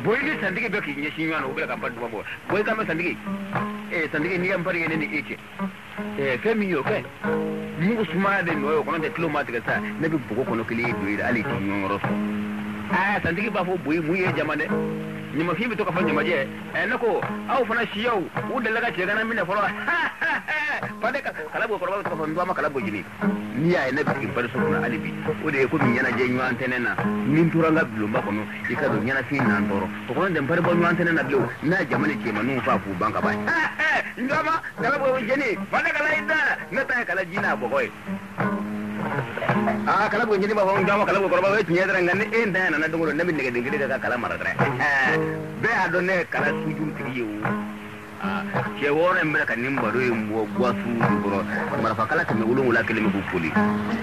boyi ni santigi bɛ k'i ɲɛsin ɲɔgɔn na u bɛ ka npari duman bɔ boyi kan bɛ santigi santigi n'i ka npari kɛ ne ni e cɛ fɛn min y'o kɛ mugu sumaya de nɔ ye o kɔnɔ tɛ kilo ma tigɛ sa ne bɛ bogo kɔnɔ kelen don ye hali tɛ ɲɔgɔn yɔrɔ sɔrɔ santigi b'a fɔ boyi mun ye jama dɛ ɲamafin bɛ to ka fɔ ɲamajɛ ne ko aw fana siyaw u delila ka cɛ kana minɛ fɔlɔ fade kala b'o kɔrɔba bɛ to ka fɔ n dɔgɔma kala b'o jini n'i y'a ye ne bɛ sigi npariso kɔnɔ hali bi o de ye komi ɲɛnajɛ ɲɔgɔn tɛnɛ na ni n tora n ka bulonba kɔnɔ i ka don ɲɛnafin n'an tɔɔrɔ o kɔnɔ tɛ npari bɔ ɲɔgɔn tɛnɛ na bilen n'a jama ni cɛmaninw fa k'u ban ka ban n dɔgɔma kala b'o jeni fade kala i da ne ta ye kala ji n'a bɔgɔ ye kala b'o jeni b'a fɔ n dɔgɔma kala b'o kɔrɔba o ye tiɲɛ dɔrɔn nka ni e ntanya nana don o don ne bɛ nɛgɛden kelen kɛ ka kala mara dɔrɔn bɛɛ y'a dɔn ne ye kala sujurutigi ye o cɛ wɔɔrɔ in bɛna ka nin baro in bɔ guwaturu jukɔrɔ marifakala 700 kelen bɛ k'u foli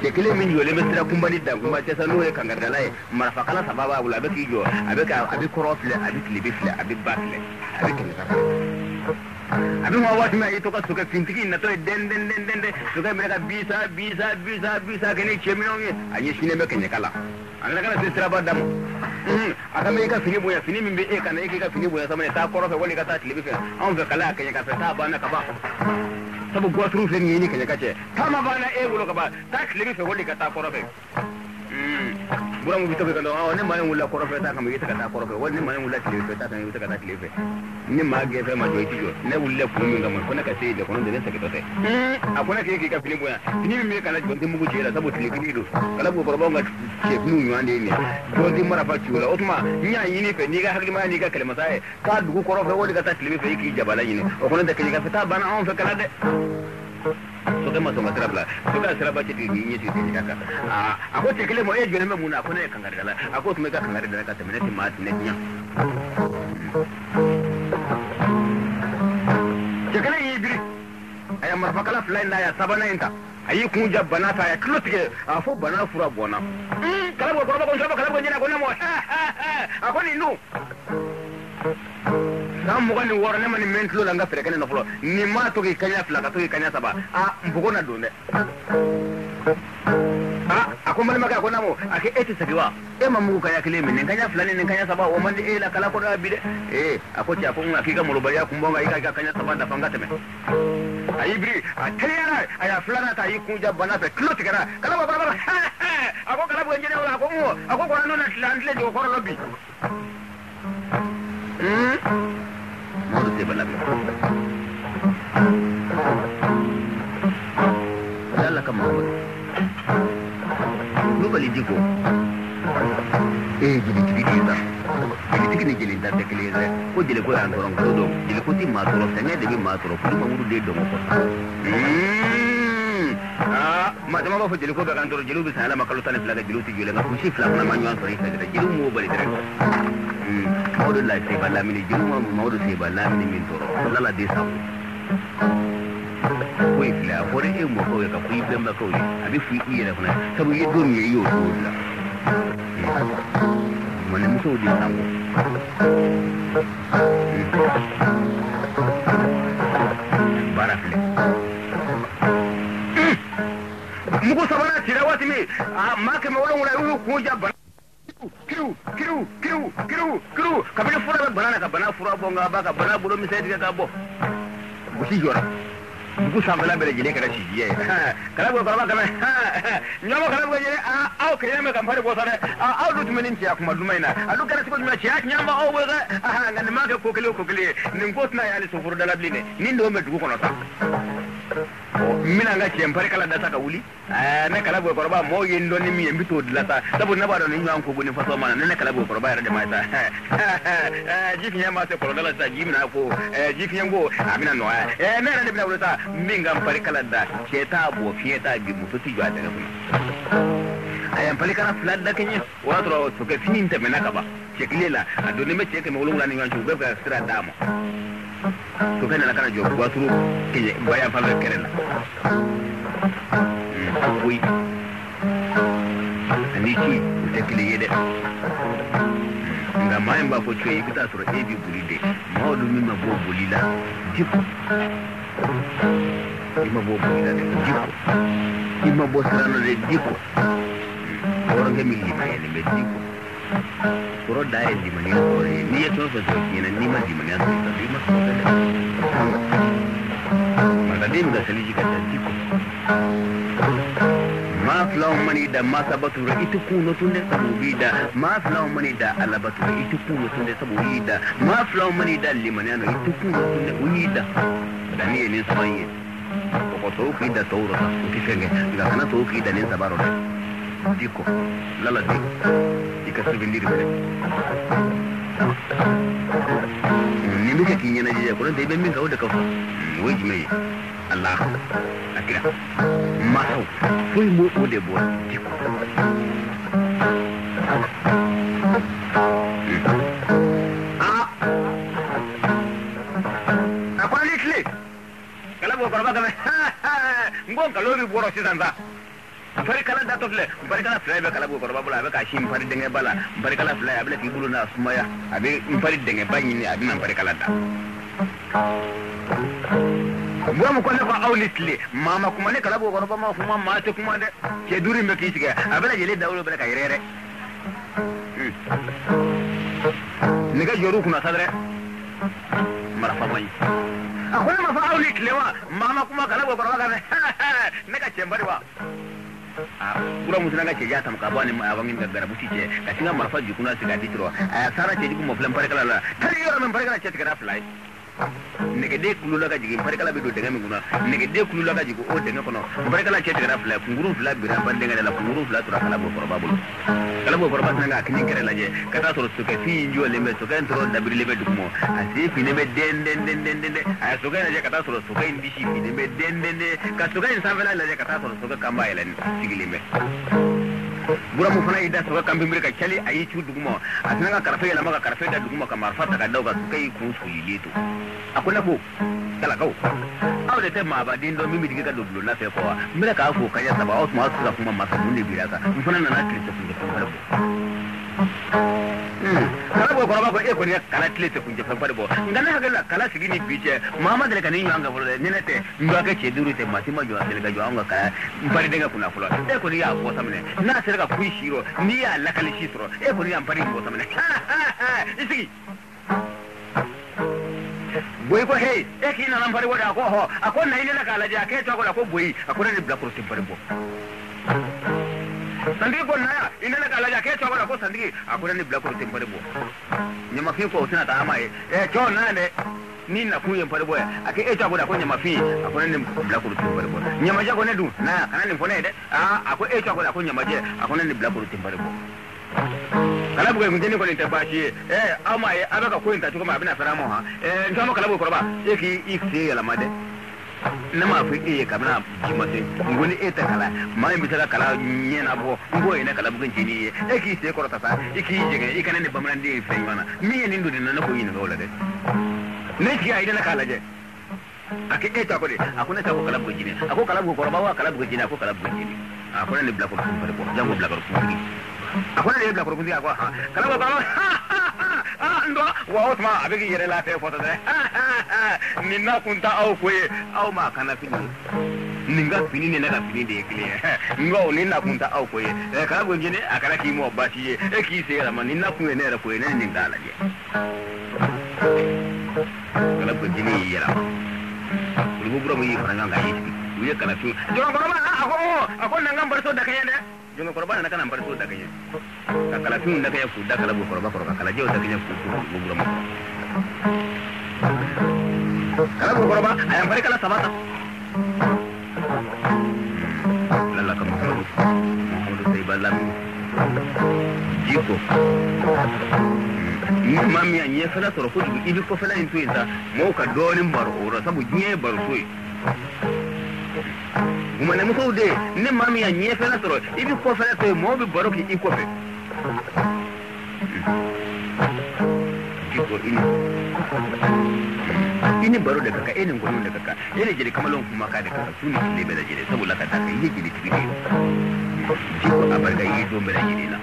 cɛ kelen min jɔlen bɛ sira kunbali dankunba cɛ sa n'o ye kangaridala ye marifakala 3 b'a bolo a bɛ k'i jɔ a bɛ kɔrɔ filɛ a bɛ tilebe filɛ a bɛ ba filɛ a bɛ kɛmɛ a bɛ ma waati min a y'i to ka sokɛ fintigi natɔ ye den sokɛ in bɛna ka bisa kɛ ni cɛminɛw ye a ɲɛsinnen bɛ kɛɲɛka la a nana ka na se siraba da ma a ka mɛn i ka fini bonya fini min bɛ e kan na e k'i ka fini bonya sama taa kɔrɔ fɛ wali ka taa tilebe fɛ anw fɛ kala y'a kɛɲɛ ka fɛ taa banna ka ban sabu guwaturu filɛ nin ye ni kɛɲɛka cɛ taama banna e bolo ka ban taa tilebe fɛ wali ka taa kɔrɔ fɛ buramu bɛ to ka dɔn ne maa in wulila kɔrɔ fɛ taa kama i tɛ ka taa kɔrɔ fɛ wali ne maa in wulila tilebe fɛ taa kan i tɛ ka taa tilebe fɛ ni maa gɛn fɛn ma jɔ i ti jɔ ne wulila kun min kama ko ne ka se yen de kɔnɔ de ne sɛgɛtɔ tɛ a ko ne k'e ka fini bonya fini min bɛ kana jɔn tɛ mugu ci la sabu tile fini don kala b'o kɔrɔbaw ka cɛfiniw ɲɔgɔn de ye nin jɔn tɛ marifa ci o la o tuma n y'a ɲini fɛ n'i ka hakilimaya n'i ka kɛlɛmasa ye taa dugu kɔrɔ fɛ wali ka taa tilebe fɛ i k'i jabala ɲini o kɔnɔ tɛ kɛɲɛ ka fɛ taa banna anw fɛ kala dɛ sokɛ ma sɔn ka sira bila sokɛ ka siraba cɛ k'i ɲɛsin kɛɲɛka kan a ko cɛ kelen ma e jɔlen bɛ mun na a ko ne ye kangaridala a ko tun bɛ ka kangaridala ka tɛmɛ ne tɛ maa tinɛ diɲɛ cɛ kelen y'i biri a ye marifakala 2 in da a ye 3nan in ta a y'i kun ja bana fɛ a ye tulo tigɛ a fɔ bana fura bɔnna kala b'o kɔrɔba ko n sɔrɔ kala b'o ɲɛna ko ne mɔ a ko nin dun san 26 ne ma nin mɛn tulo la n ka fɛrɛkɛ ne na fɔlɔ nin maa to k'i kaɲa 2 ka to k'i kaɲa 3 n bogo na don dɛ a ko n balimakɛ a ko naamu a ko e tɛ segin wa e ma mugu kaɲa 1 min nin kaɲa 2 ni nin kaɲa 3 o man di e la kala kɔnɔ bi dɛ a ko cɛ a ko nka k'i ka malobaliya kun bɔ nka i ka kaɲa 3 dafa n ka tɛmɛ a y'i biri a teliyara a y'a 2nan ta a y'i kun ja bana fɛ tulo tigɛra kala bɔ barabara a ko kala bɔ jɛnɛ o la a ko a ko kɔnɔ n'o na tile an tile jɔ o kɔrɔ la bi Mamadu tɛ bala bi yala ka Mamadu n'u bali di ko jigitigi de ye sa jigitigi ni jeli da te kelere ko jeli ko an toron ko do jeli ko ti ma toro sene de bi ma toro ko ma mudu de do ko ma dama ba fo jeli ko be kan toro jeli bi sala makalo tan fla ga jeli ti jeli ga ko si fla na ma nyon toro ita de jeli mo bali direct mawdo la se balla mini jeli mo mawdo se balla mini min toro lala de sa ko ifla fo de mo ko ga ko ibe ma ko abi fu yi da kuna sabu yi do mi yo do la mana muso di sango barafle muko sabana tira wati mi ma ke mawlon wala yu ko jabba kiru kabila fura banana ka bana fura bonga ba ka bana bulo mi sai ka bo busi jora buku sambala bele jele kada sijiye kala go baba kala nyama kala go jele au kiyame kam fare go sare au du tumenin ci akuma dumaina adu kada siko duma ci ak nyama au go ngani ma ke kokele nin gotna yali so furu dala bline nin do me dugu kono ta mina nga ci empare kala data ka wuli ne kala go korba mo yendo ni mi mbito dilata sabu na ba do ni nyam ko goni faso mana ne kala go korba yara de maita jiki nyama se ko dala ta jimina ko jiki nyango amina no ne ne bina wulata minga mpari kala da cheta bo fieta bi mututi jwa daga kuma ayam pali kana flat da kenye watro to ke fininte menaka ba cheklela adoni me cheke mawulungu la ninga chuga ga stra damo to kana la kana jo watro kenye baya fala kerela oui aniki chekele yede nga mayamba ko chwe ikita sura ebi bulide mawdu mimma bo bulila tipo ima bo bulila de tipo ima bo sarana de tipo orang ke milli ma ele tipo sura dai di mani ko ni yeto so so kina ni ma di mani aso di ma so de ma da dim da seliji ka tipo ma flaw mani da ma sabatu ra itu kuno tunde sabida ma flaw mani da alabatu ra itu kuno tunde sabida ma flaw mani da limani ano itu kuno tunde uida da ni ne sabanye ko to ki da tawra ko kifenge ga kana to ki da ne sabaro diko lala di dika sibindiri bere ni mi ke kinyana je ko de be min ga oda ka wuji mai Allah akira masau foi mo de boa diko ngon kalori boro sisanza bari kala da totle bari kala fly be kala bo korba bula be ka shim bari denge bala bari kala fly abla ki bulu na sumaya abi bari denge banyi ni abi nan bari kala da bo mo ko le ko awlitli mama kuma ne kala bo korba ma kuma ma te kuma de ke duri me ki tiga abla jele dawlo bala ka yere ne ga joru kuna sadre marafa mai akwai mafa aulik lewa mama kuma kala go korba kana ne ka cembari wa kura musuna ga ce ya tam ka bani ma abangin gaggara buti ce ka tinga marfa jikuna siga ditro sara ce jiku mo plan pare kala la tari yoro men pare kala ce tigara fly nege de kulu la ga jigi pare kala be do denga minguna nege de kulu la ga jigu o denga kono pare kala ce tigara fly kunguru fly bira ban denga la kunguru fly tura kala bo korba bulu kala bo korba nanga kinin kere la je kata soro suke fi njo le me suke entro da biri le be dumo asi fi ne be den ay suke la je kata soro suke indi shi fi ne be den ka suke in sanfela la je kata soro suke kamba yelen sigili me bura mu fana ida suke kambi mbiri ka chali ayi chu dumo asinanga karfe la maka karfe da dumo ka marfata ka dauka suke yi kun su yilito akuna bo kala kau aw de tema ba dindo mimi diga do blu na fe ko mira ka ko kaya saba o ma su kuma masa mun ne bira ka mfana na klete kunje fa barbo kala bo ko ba ko e ko ne kala klete kunje fa barbo ngana ha gala kala sigini biche mama de ka ni nyanga bolo ne nete ndo ka che duru te matima jo asel ga jo anga ka mbari de ga kuna fulo e ko ni ya ko samne na sel ga kui shiro ni ya la kala shiro e ko ni ya mbari ko samne isigi boy ko hey e kina nan bari wada ko ho akon na ile kala ja ke to ko boy akon ni bla ko tim bari bo sandi ko na ile kala ja ke to ko sandi akon ni bla ko tim bari bo nyama fi ko tana ta ama e to na ne ni na ku yin bari bo ake e to ko nyama fi akon ni bla ko tim bari bo nyama ja ko ne du na kana ni fone de akon e to ko nyama je akon ni bla ko tim bari bo kala bugo ngene ko inte bashi ama abaka ko inte ko ma bina fara mo ha ngamo kala bugo ko ba eki ikse yala made na ma fi kabna jimate ngoni eta kala ma mi tala kala nyena bo ngo ina kala bugo jini eki se ko ta sa iki jege ikane ne bamrande fe mana mi ni ndu na ko ina wala de ne ki ai na kala je ake eta ko de akuna ta ko kala bugo jini ako kala bugo ko ba wa kala bugo jini ako kala bugo jini akuna ne bla ko ko jango bla ko akuna ne bla ko ko ako kala bugo ndo wa otma abegi yere la fe foto de ninna kunta au kwe au ma kana fini ninga fini ne na fini de kile ngo ninna kunta au kwe kala go ngene akala ki mo bati ki se ra man ninna kunwe ne ra kwe ne ninga la je kala go ngene yera ulibu bro mu yi faranga ga yi uye kana fi jonga korba ako nanga barso da kanya de jonga korba na kana barso da kanya kala fi unda kaya ku da kala go korba kala je da kanya ku bro mu kala go korba ayam bari kala sabata lalla kam Muhammadu sayyibalam jiko mami anye fala toro ko ibi ko fala into inta mo ka donin baro ora sabu nye baro soy kuma ne muso de ne mami anye fala toro ibi ko fala to mo bi baro ki iko fe jiko ini baro da kaka enin gonu da kaka yana jiri kamalon kuma ka da kaka suni ne be da jiri sabu laka ta kai yake jiri jiko abarga yi do me da jiri na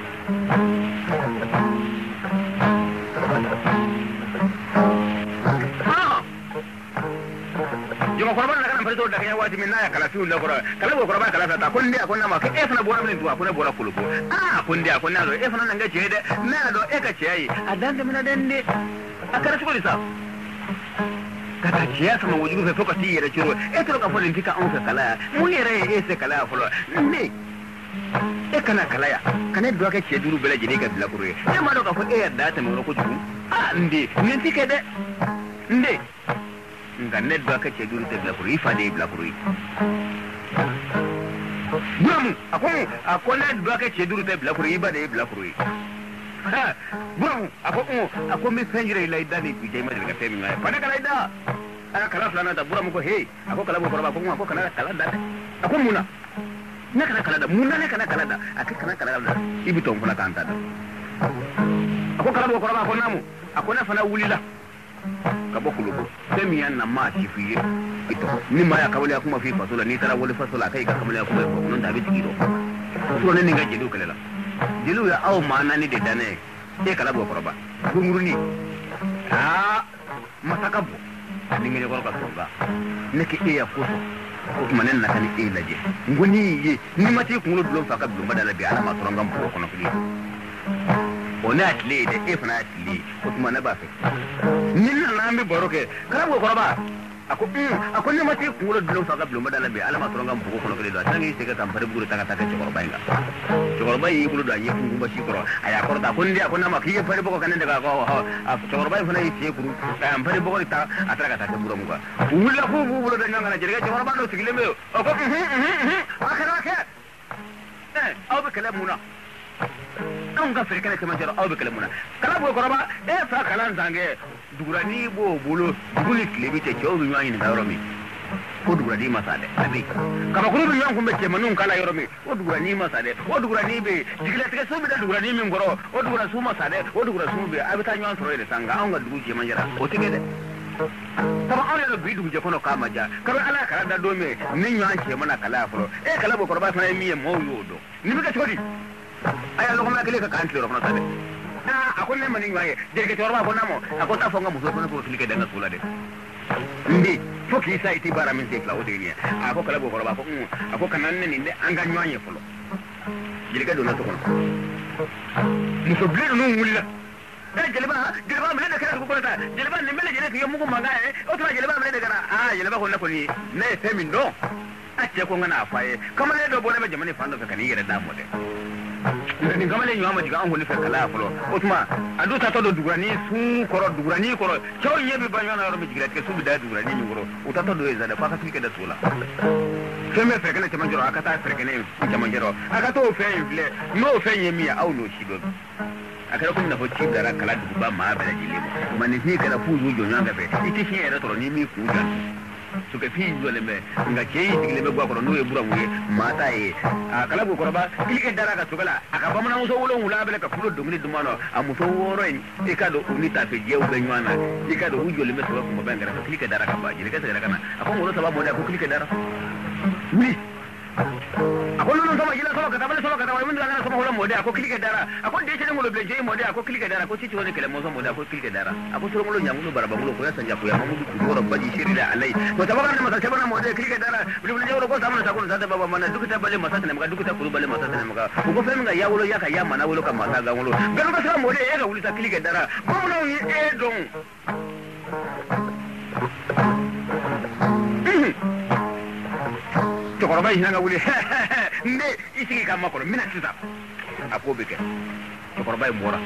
jonga korba na kana farito da kanya wati min na ya kala fiun da korba kala go korba kala ta kon dia kon na ma ke efna bora min tuwa kon bora kuluko kon dia kon na do efna nan ga ce de na do e ka ce yi adan da mina den de akara su lisa kata ciya sama wujudu fe foka tiye da ciro to ka folin tika on ka kala mu yere se kala folo ne kana kala ya kana do ka ce duru bela jini ka bila kuru ma do ka fo da ta mu ko jugu ndi ne tike de nde nga ne do ka ce duru te bila kuru ifa de bila kuru buram akon ne do ka ce duru te bila kuru iba de bila kuru buram akon mi fenjire ila idani bi jey ma de ka temi ngai pada kala ida kala flana da buram ko he akon kala ko ba ko kana kala da akon muna ne kana kala da muna ne kana kala da akon kana kala da ibi ton kula kanta da akon kala ko ba ko namu akon na fana wulila ka bokulu ko temi yan na ma ci fiye ito ni ma ya kawle kuma fi fasola ni tara wole fasola kai ka kamale kuma ko non da bi tigido so ne nga jedu kala jelu ya aw mana ni de dane e kala bo koroba gumuruni masaka bo ni ngene ko ka soga neki e ya foto ko manen na kan e laje ngoni ye ni mati ko ngolo dulon faka dulon badala bi ala ma to ngam ko kono kili ona atli de e fana atli ko tuma na ba fe ni na mi boroke kala bo koroba ako ni mati ko ngolo dulon faka dulon badala bi ala ma to ngam ko kono kili do tangi se ka tampare buru taka taka ci koroba inga cokoroba yi bulu da ye kungu ba shi koro aya koro da kun dia kun na ma kiye fare boko kanen daga ko cokoroba yi fana yi ce kuru am fare boko ta atara ka ta buru mu ka wula ko bulu da ngana jirga cokoroba do sigile me ko akara ka aw be kala muna an ga fere kana kama jaro aw be kala muna kala bo koroba fa kala zange durani bo bulu bulu klebi te jowu nyani da romi ko dugura ni masade abi kama ko dum yan kumbe manun kala yoromi o dugura ni masade o dugura ni be digila tige so be da dugura ni min goro o dugura su masade o dugura su be abi ta nyan toro de sanga an ga dugu je manjara o tige de kama an yo bi dugu je kono kama ja kama ala kala da do me nin yan ce mana kala furo kala bo korba fa mi mo yodo ni be ka chodi aya lo kuma kile ka kan tiro kono sabe akon ne manin waye je ke torba ko namo akon ta fonga muso kono ko klike da sula de ndi foki sa iti bara min te claude ni ako kala bo korba ko ako kanan ne inde anga nyanye folo jilika do na to kono muso bledo no mulla jeleba mele da kala ko kota jeleba ne mele jere ke mugo maga o to jeleba mele da kana jeleba ko na ko ni ne fe min do acce ko ngana faye kamale do bo ne jamani fando ka ni yere da mo de ni kamale nyama diga an holi fe kala folo otuma adu ta to dugurani su koro chaw yebi banyana ro mi jigra ke su bida dugurani ni ngoro utato do ezada kwa kasike da sula feme fe kana chamanjoro akata fe kana chamanjoro akato fe infle no fe yemi au no shido akara kuma na fochi dara kala duba ma bela jilimo mani fi kana fuzu jonga fe iti fi era to ni mi fuja suka fi dole me nga ke digle be gwakoro no e bura mu mata e akala go koroba ilike dara ka sugala akaba muna muso wolo wula bele ka fulo dongni dumano amuso woro en e ka do unita fe jew be nywana e ka do ujole me to ko be ngara ka ilike dara ka ba jile ka sala kana akon wolo sababu da ko ilike dara ni akon non sama jila sama kata mun ngana sama wolo mode akon ilike dara akon de chede ngolo bleje mode akon ilike dara ko cici woni kele mo so mode akon ilike dara akon soro ngolo nyamulo baraba ngolo ko ya sanja ko ya mamudu ko ro baji shirila alai to tabaga ne masa sabana mode ilike dara bulbul jawro ko samana ta ko sa baba mana dukuta bale masa ne maka dukuta kuru bale masa ne maka ko fe mga ya wolo ya ka ya mana wolo ka masa ga ngolo galo ka sa mode e ga wuli ta ilike dara mo no yi e don chokoroba hinanga wuli nde isiki kama kono mina tisa akobeke chokoroba mora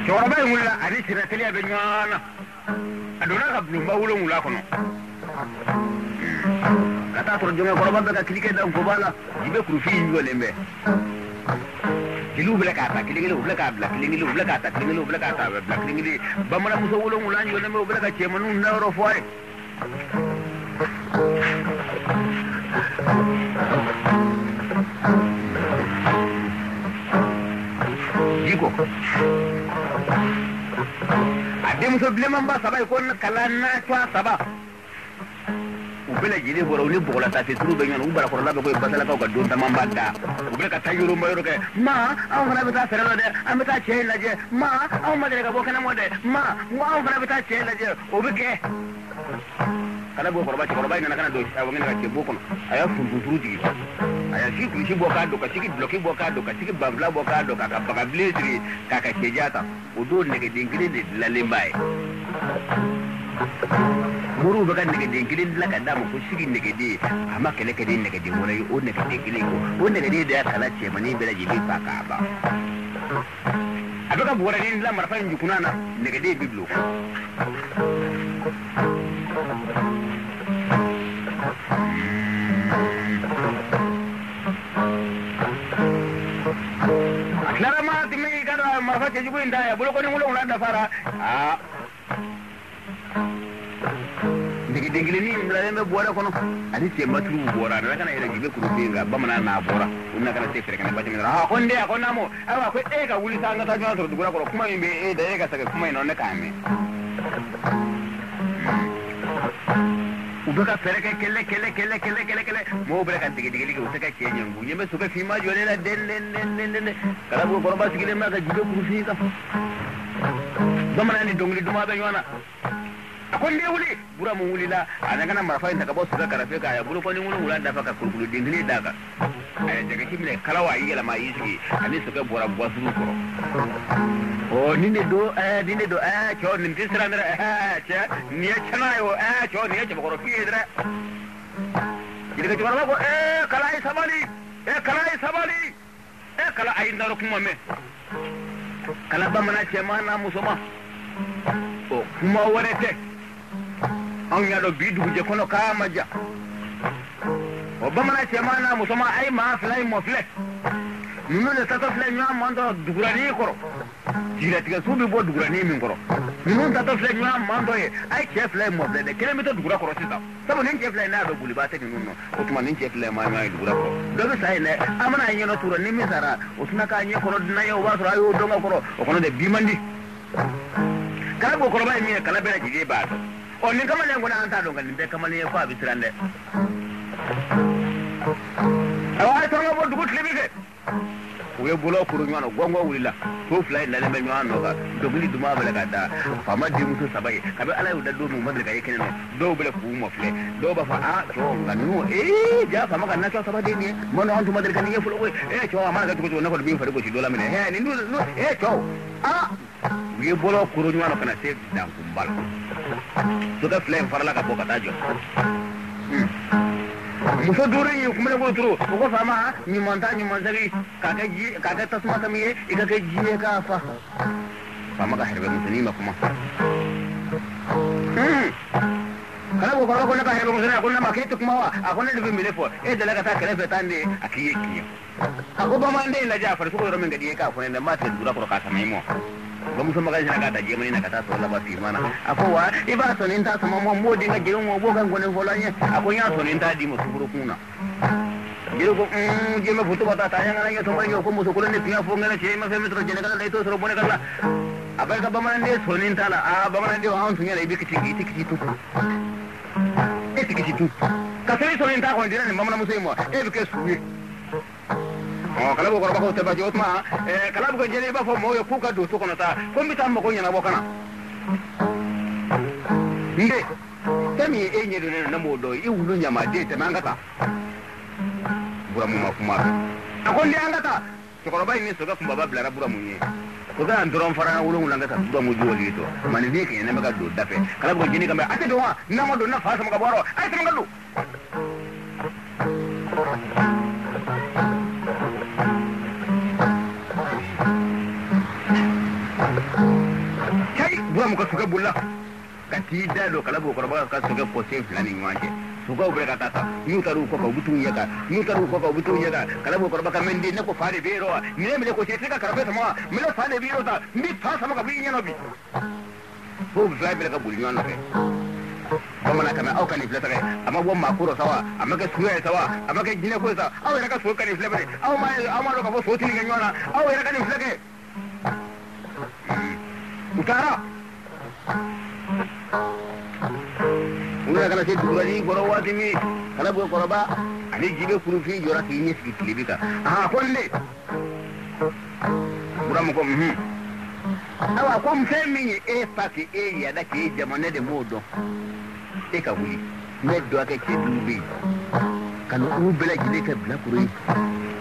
chokoroba wula ani tira telia benyana adona ka blumba wulo wula kono kata to jonga koroba be ka klike da ko bala jibe kurufi ngo lembe kilu blaka ta kilingi blaka blaka kilingi blaka ta kilingi blaka ta blaka kilingi bamara muso wulo mulanyi wala me blaka che manu na ro foare diko ade muso blema mba sabai ko kala na twa saba ubele jili boro ni bola ta fitru be nyon ubara ko labe ko basala ko do tamamba da ubele ka tayuro mbayro ke ma aw ngana beta ferelo de ameta chela je ma aw madere ka bokana mode ma aw ngana beta chela je obike kala bo korba ngana kana do aw ngana ke bokono aya furu jigi aya siku shi boka do ka siki bloki boka do ka siki bambla boka do ka baka blitri ka ka kejata odo nege dingiri de lalimbai muru baga nege dingilin la kada mu kushigi nege de amma kele kede nege de wona o nege dingilin ko o nege de da kala ce mani bela jibi paka ba adoka bora ni la marfa nju kunana nege de biblo aklara ma timi kada marfa ce jibu inda ya bulo ko ni mulo da fara dingili ni mlale me bora kono ani te matru bora na kana ira gibe kuru pinga bamana na bora unna kana te fere kana bati mira konde akona mo awa ko e ga wuli tanga ta jwa so dugura ko kuma imbe e da e ga saka kuma ino ne kame ubeka fere ke kele mo bere kan dingili ko utaka ke nyangu nyeme so ka fima jole la den kala bo korba sigile ma ga gibe kuru pinga bamana ni dongli duma be yana akon de wuli bura mu wuli la anaga na marfa inda ka bo suka karafe ka ya buru ko ni wula da faka kurkulu dingili daga ay daga kimle kalawa yi la mai yi ani suka bora bwasuru ko o ninde do cho nin tisra ndra cha ni chana yo cho ni cha ko fi dra diga ci wala ko kalai sabali kala ay ndaro kuma me kala ba mana ce mana musoma o kuma warete an yado bidu je kono kama ja o bamana ce mana musoma ai ma fly mo flex nunu le tata flex nya mando dugurani koro jira tiga subi bo dugurani min koro nunu tata flex nya mando e ai che flex mo de kilometer dugura koro sita sabo nin che flex na do buli ba te nunu o tuma nin che flex ma ma dugura koro do sai ne amana nyeno turo ni mi sara o tuna ka nye koro na yo wa sara yo donga koro o kono de bimandi kala go koro ba mi kala bela jide ba to o ni kama lengo na anta donga nimbe kama ne ko abisirande awa to ngo bo dugut libike we bulo kuru nyano gongo wulila to fly la lembe nyano ga dogli duma bela kada fama di musu sabai kabe ala yu daddo mu madre ga yake no do bela fu mo fle do ba fa a to nganu ja fama ga na to sabai ni mono on to madre ga ni fulo we cho amana ga to ko na ko bi fa ko ci dola mine he ni no to a ye bolo kuru nyano kana se dan kumbal suka flame farala ka boka tajo muso dure yi kuma ko turu ko fama ni monta ri kaka tasma tamiye ikaka jiye ka fa fama ka herbe musuni ma kuma kala ko ko na ka herbe musuni ko na maketo kuma wa akona de bimile fo e de la ka ta kala fetande akiye kiyo ako ba mande la jafar su ko ro men gadi ka ko ne ma te dura ko ka samai mo ba mu sama gaji na gata je mani na kata so laba fi mana akowa iba so nin ta sama mo dinga je mo bo kan gonen folanye akon ya so nin ta di mo sukuru kuna jiro ko je me futu bata ta yang na to mari ko mo so kulen ne piya fo ngala che ma fe metro je ne kala dai to so bone kala abai ka ba man de so nin ta la a ba man de wa on tunya le bi kiti tu kiti tu ka se so nin ta ko ndina ne mamna mo se mo e bi ke suwi kala ko ko te ba jotma kala ko jeli ba fo mo yo kuka do to kono ta ko mi tam ko nyana bokana nde tami e nyedo ne na modo i wulu nyama de te mangata bura mu makuma akon de angata to ko ba ni so ga kumba ba blara bura mu nye ko ga ndoro fara na wulu ngata bura mu joli to mani de ke ne maga do dafe kala ko jeni kama ate do wa na mo do na fa sama ga boro ai te ngalo buram ko suka bulla kati dalo kala bo korba ka suka pose flani ngwaje suka ube ka tata nyutaru ko ko butu nyaka kala bo korba ka mende ne ko fare bero ne mele ko cheka karbe sama mele fare bero ta mi fa sama ka bi nyano bi bo zai mele ka buli nyano ke bamana kama au kan iflata kai amma bon makuro sawa amma ka suya sawa amma ka jine ko sawa au era ka so kan iflata au ma ro ka bo so tin nyana au era kan iflata utara una kana se durani goro wati mi kala bo koroba ani jibe kuru fi jora ki ni ski klibika konde buram ko awa ko mfemi e pati e ya da ki jamane de modo e ka wuli ne do aka ke dubi kan u bela jibe ka bla kuru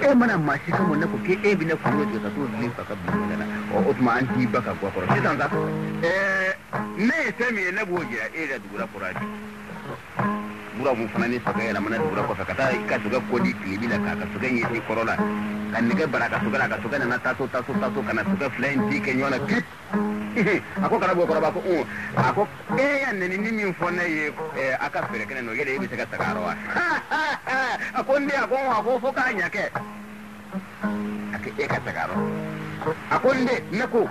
e mana mashi kan wannan ko ke e bi na kuru je ka to zin fa ka bi ngana o otma anti baka ko koro sai tanga ne temi ne boje e da dura kuradi bura mu fanane saka yana mana dura ko saka ta ka duga kodi klibila ka suga yi ti corona kan ne ga baraka suga na taso kana suga flying ti ke nyona kip ako kala bo koraba ko ako yan ne ni min fonna ye aka fere kana no yede bi saka sakarowa ako ndi ako fo ka nyake ake e ka sakaro akonde nako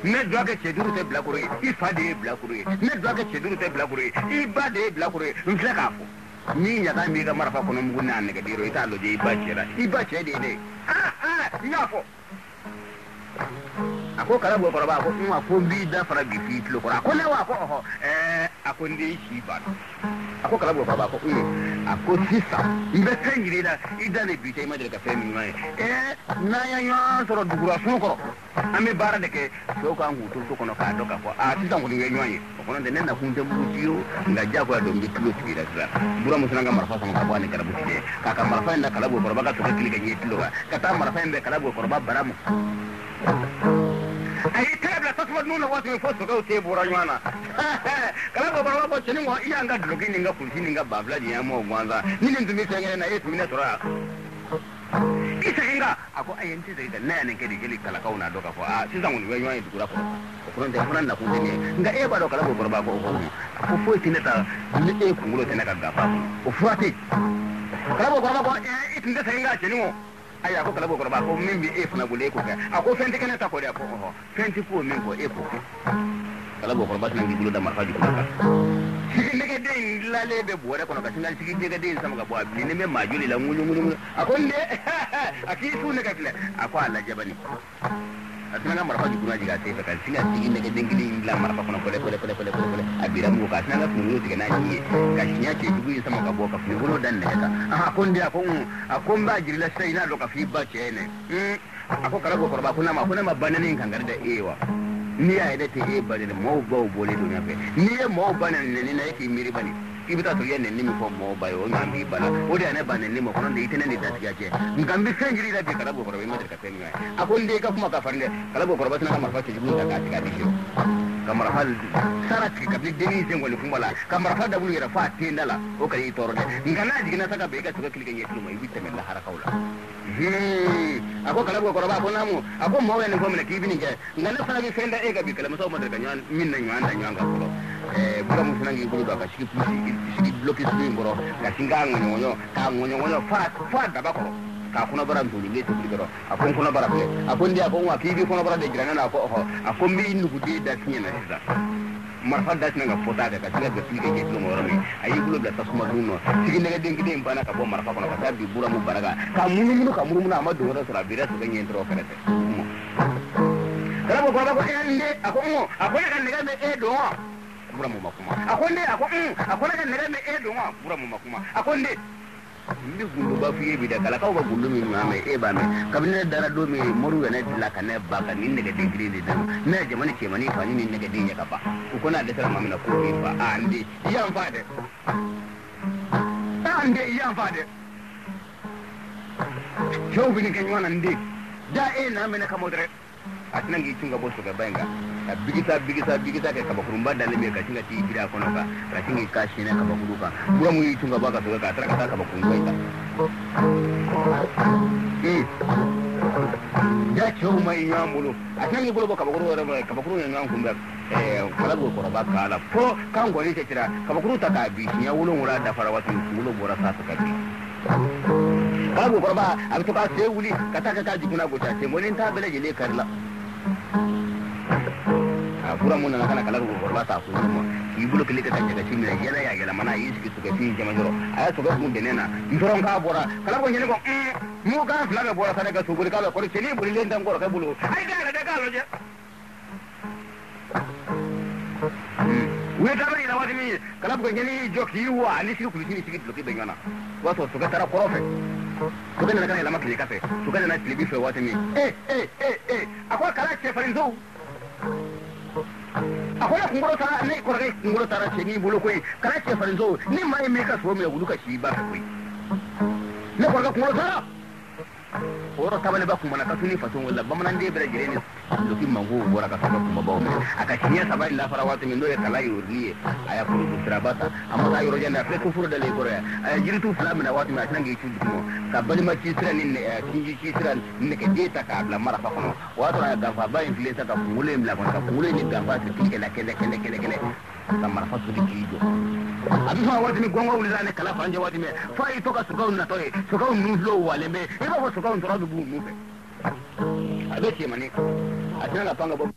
ne doga cheduru te blakure ifade blakure ne doga cheduru te blakure ibade blakure mflekafo ni nyaka mi ga marfa kono muguna ne ga diro ita lo je ibache de nyafo ako kala bo koraba ko ko bi da fara bi fi lo kora ko ne wa ko akonde shi ba ako kala bo koraba ko ako sisa mbe tengiri da idane bi tay madre ka femi mai na ya soro dugura sukoro ame bara de ke so ka ngutu to kono ka doka ko sisa ngudi nyanyi ko non de nenda kunte bujiyo nga jago do mbi kilo tibira sira bura musanga marfa sama ka bani kala butide ka marfa nda kala bo koraba ka to klika nyeti lo ka ta marfa mbe kala bo koraba baramu ai tabla tasma nuna wasu mai fosu ga te bura yana kala ko barwa ko chini wa iya nga duluki ninga kulti ninga babla di yamo gwanza nini ndumi sengene na yetu mina tora isa inga ako ayenti da na ne ke digeli kala kauna doka ko siza ngoni we yana dugura ko ko nde fana na kunde ne nga e ba do kala ko barba ko ko fo tineta ni e kungulo tenaka gafa o fuati kala ko barba ko itinde senga chini mo aya ko kala bokoro ba ko min bi e funa gule ko ka ako fenti kana ta ko da ko fenti ko min ko e ko kala bokoro ba tan gulu da marfa ji ko ka sigi ne ke den lale be bore ko ka tingal sigi de ga den sama ga bo abi ne me majuli la ngulu ako nde aki su ne ka fle ako ala jabani atina marfa ji kuna ji ga te ka singa sigi ne ke den gili la marfa ko kole abira mu ka singa funu ti kana ni ka shinya ce dubu sama ga bo ka funu dan ne ka ako nde ako ba jirila sai na loka fi ba ce ne ako kala ko korba kuna ma bananin kan garda ewa ni ya da te e bane mo ba bole do na fe ni mo bananin ne na yake miri bane ibita to yenne nimi fo mo bayo ngambi bala o de ne bane nimo kono de itene de dasiya je ngambi senjiri da bi kala go koro be ma de ka tenga akon de ka kuma ka farnde kala go koro ba tana marfa ci jibu ta ka tika disho kamar hal sarati ka bi deni zengo le kumbala kamar hal da bulu yara fa tindala o kali toro de ngana jigina saka be ka to klike yetu mo ibita men la harakaula ako kala go koro ba ko namu ako mo ne ko men ki bi ni je ngana sala bi fenda e ga bi kala mo so mo de ka nyan min na nyan da nyan ga ko buka musinangi bulu ka shiki shiki bloki sui ngoro ka singa ngonyo ka ngonyo fa da bakoro ka kuna bara ntuli le to bigoro akon kuna bara ple akon dia ko wa kibi kuna bara de jirana na ko akon mi inu gudi da tinya na sida marfa da tinga fota da ka tinga ga tike ke to mo rami ayi bulu da tasuma duno tigi ne den gide mbana ka bo marfa kono ka tabi bura mu baraga ka munu na ma do ra sura bira su ganye intro karate kala bo ko ende akon kan ne ga me e do bura mu makuma akonde akona kan nere me e do ma bura mu makuma akonde ndi gundu ba fiye bi da kala ka ba gundu mi ma me e ba me kabine dara do me moru ne dilla kan ne ba kan ne ga digiri ne da me jamani ce mani fani ne ga dinya ka ba ko na da sara mamina ko bi ba ande yan fade jo bi ni kan yana ndi da e na me na ka modre atnan gi tunga bo ga banga bigita ke kabakurumba dalle me kashinga ti gida kono ka kashinga kashi ne kabakuruka bura mu yi tunga baka to ka tara ka kabakurumba ita ya cho mai nyamulu atnan gi bulo kabakuru ne nyam kumba kala go koroba kala ko kan gori te tira kabakuru ta ka bi ya wulo mura da farawati wulo bora sa ka bi kala go koroba abto ka se wuli kata ka jikuna go ta se molin ta bele jele karla pura mun na kana kala ko gorba ta ko mo ibulu kile ka jaga chimira yela ya yela mana yi su ka tin jama joro aya to ga mun denena ndoron ka bora kala ko nyene ko mu ka flaga bora sana ka suguri kala ko cheli buri len dan goro ka bulu ai ga da ka loje we ta bari da wadi mi kala ko nyene joki wa ni su kulisi ni sigit loki bengana wato to ka tara korofe to kana kana la makli kafe to kana na tilibi fe wati mi akwa kala che farinzo akwai kunguro tara ne korgai kunguro tara ce ni bulu koi kana ce farinzo ni mai me ka so me bulu ka shi ba kai ne korga kunguro tara oro tabane ba kuma na katuni faton wala ba manan de bere gire ne lokin mango bora ka saba kuma ba o aka shinya sabai la farawati min do ya kala yurni aya furu trabata amma ta yoro janda fe furu da le gore aya jiritu islam na wati ma tan ge chu dimo ka bali ma ci sira nin kinji ci sira ne ke deta ka abla mara fa kono wato aya ga fa ba influence ka fungule mla ka fungule ni ga fa ti kele ka mara fa su di kijo abi fa wati mi gongo wuli zane kala fanje wati me fa ito ka suka na toy suka nu flow wale me e ba suka on tora du bu mu be abe ce mane a tana panga bo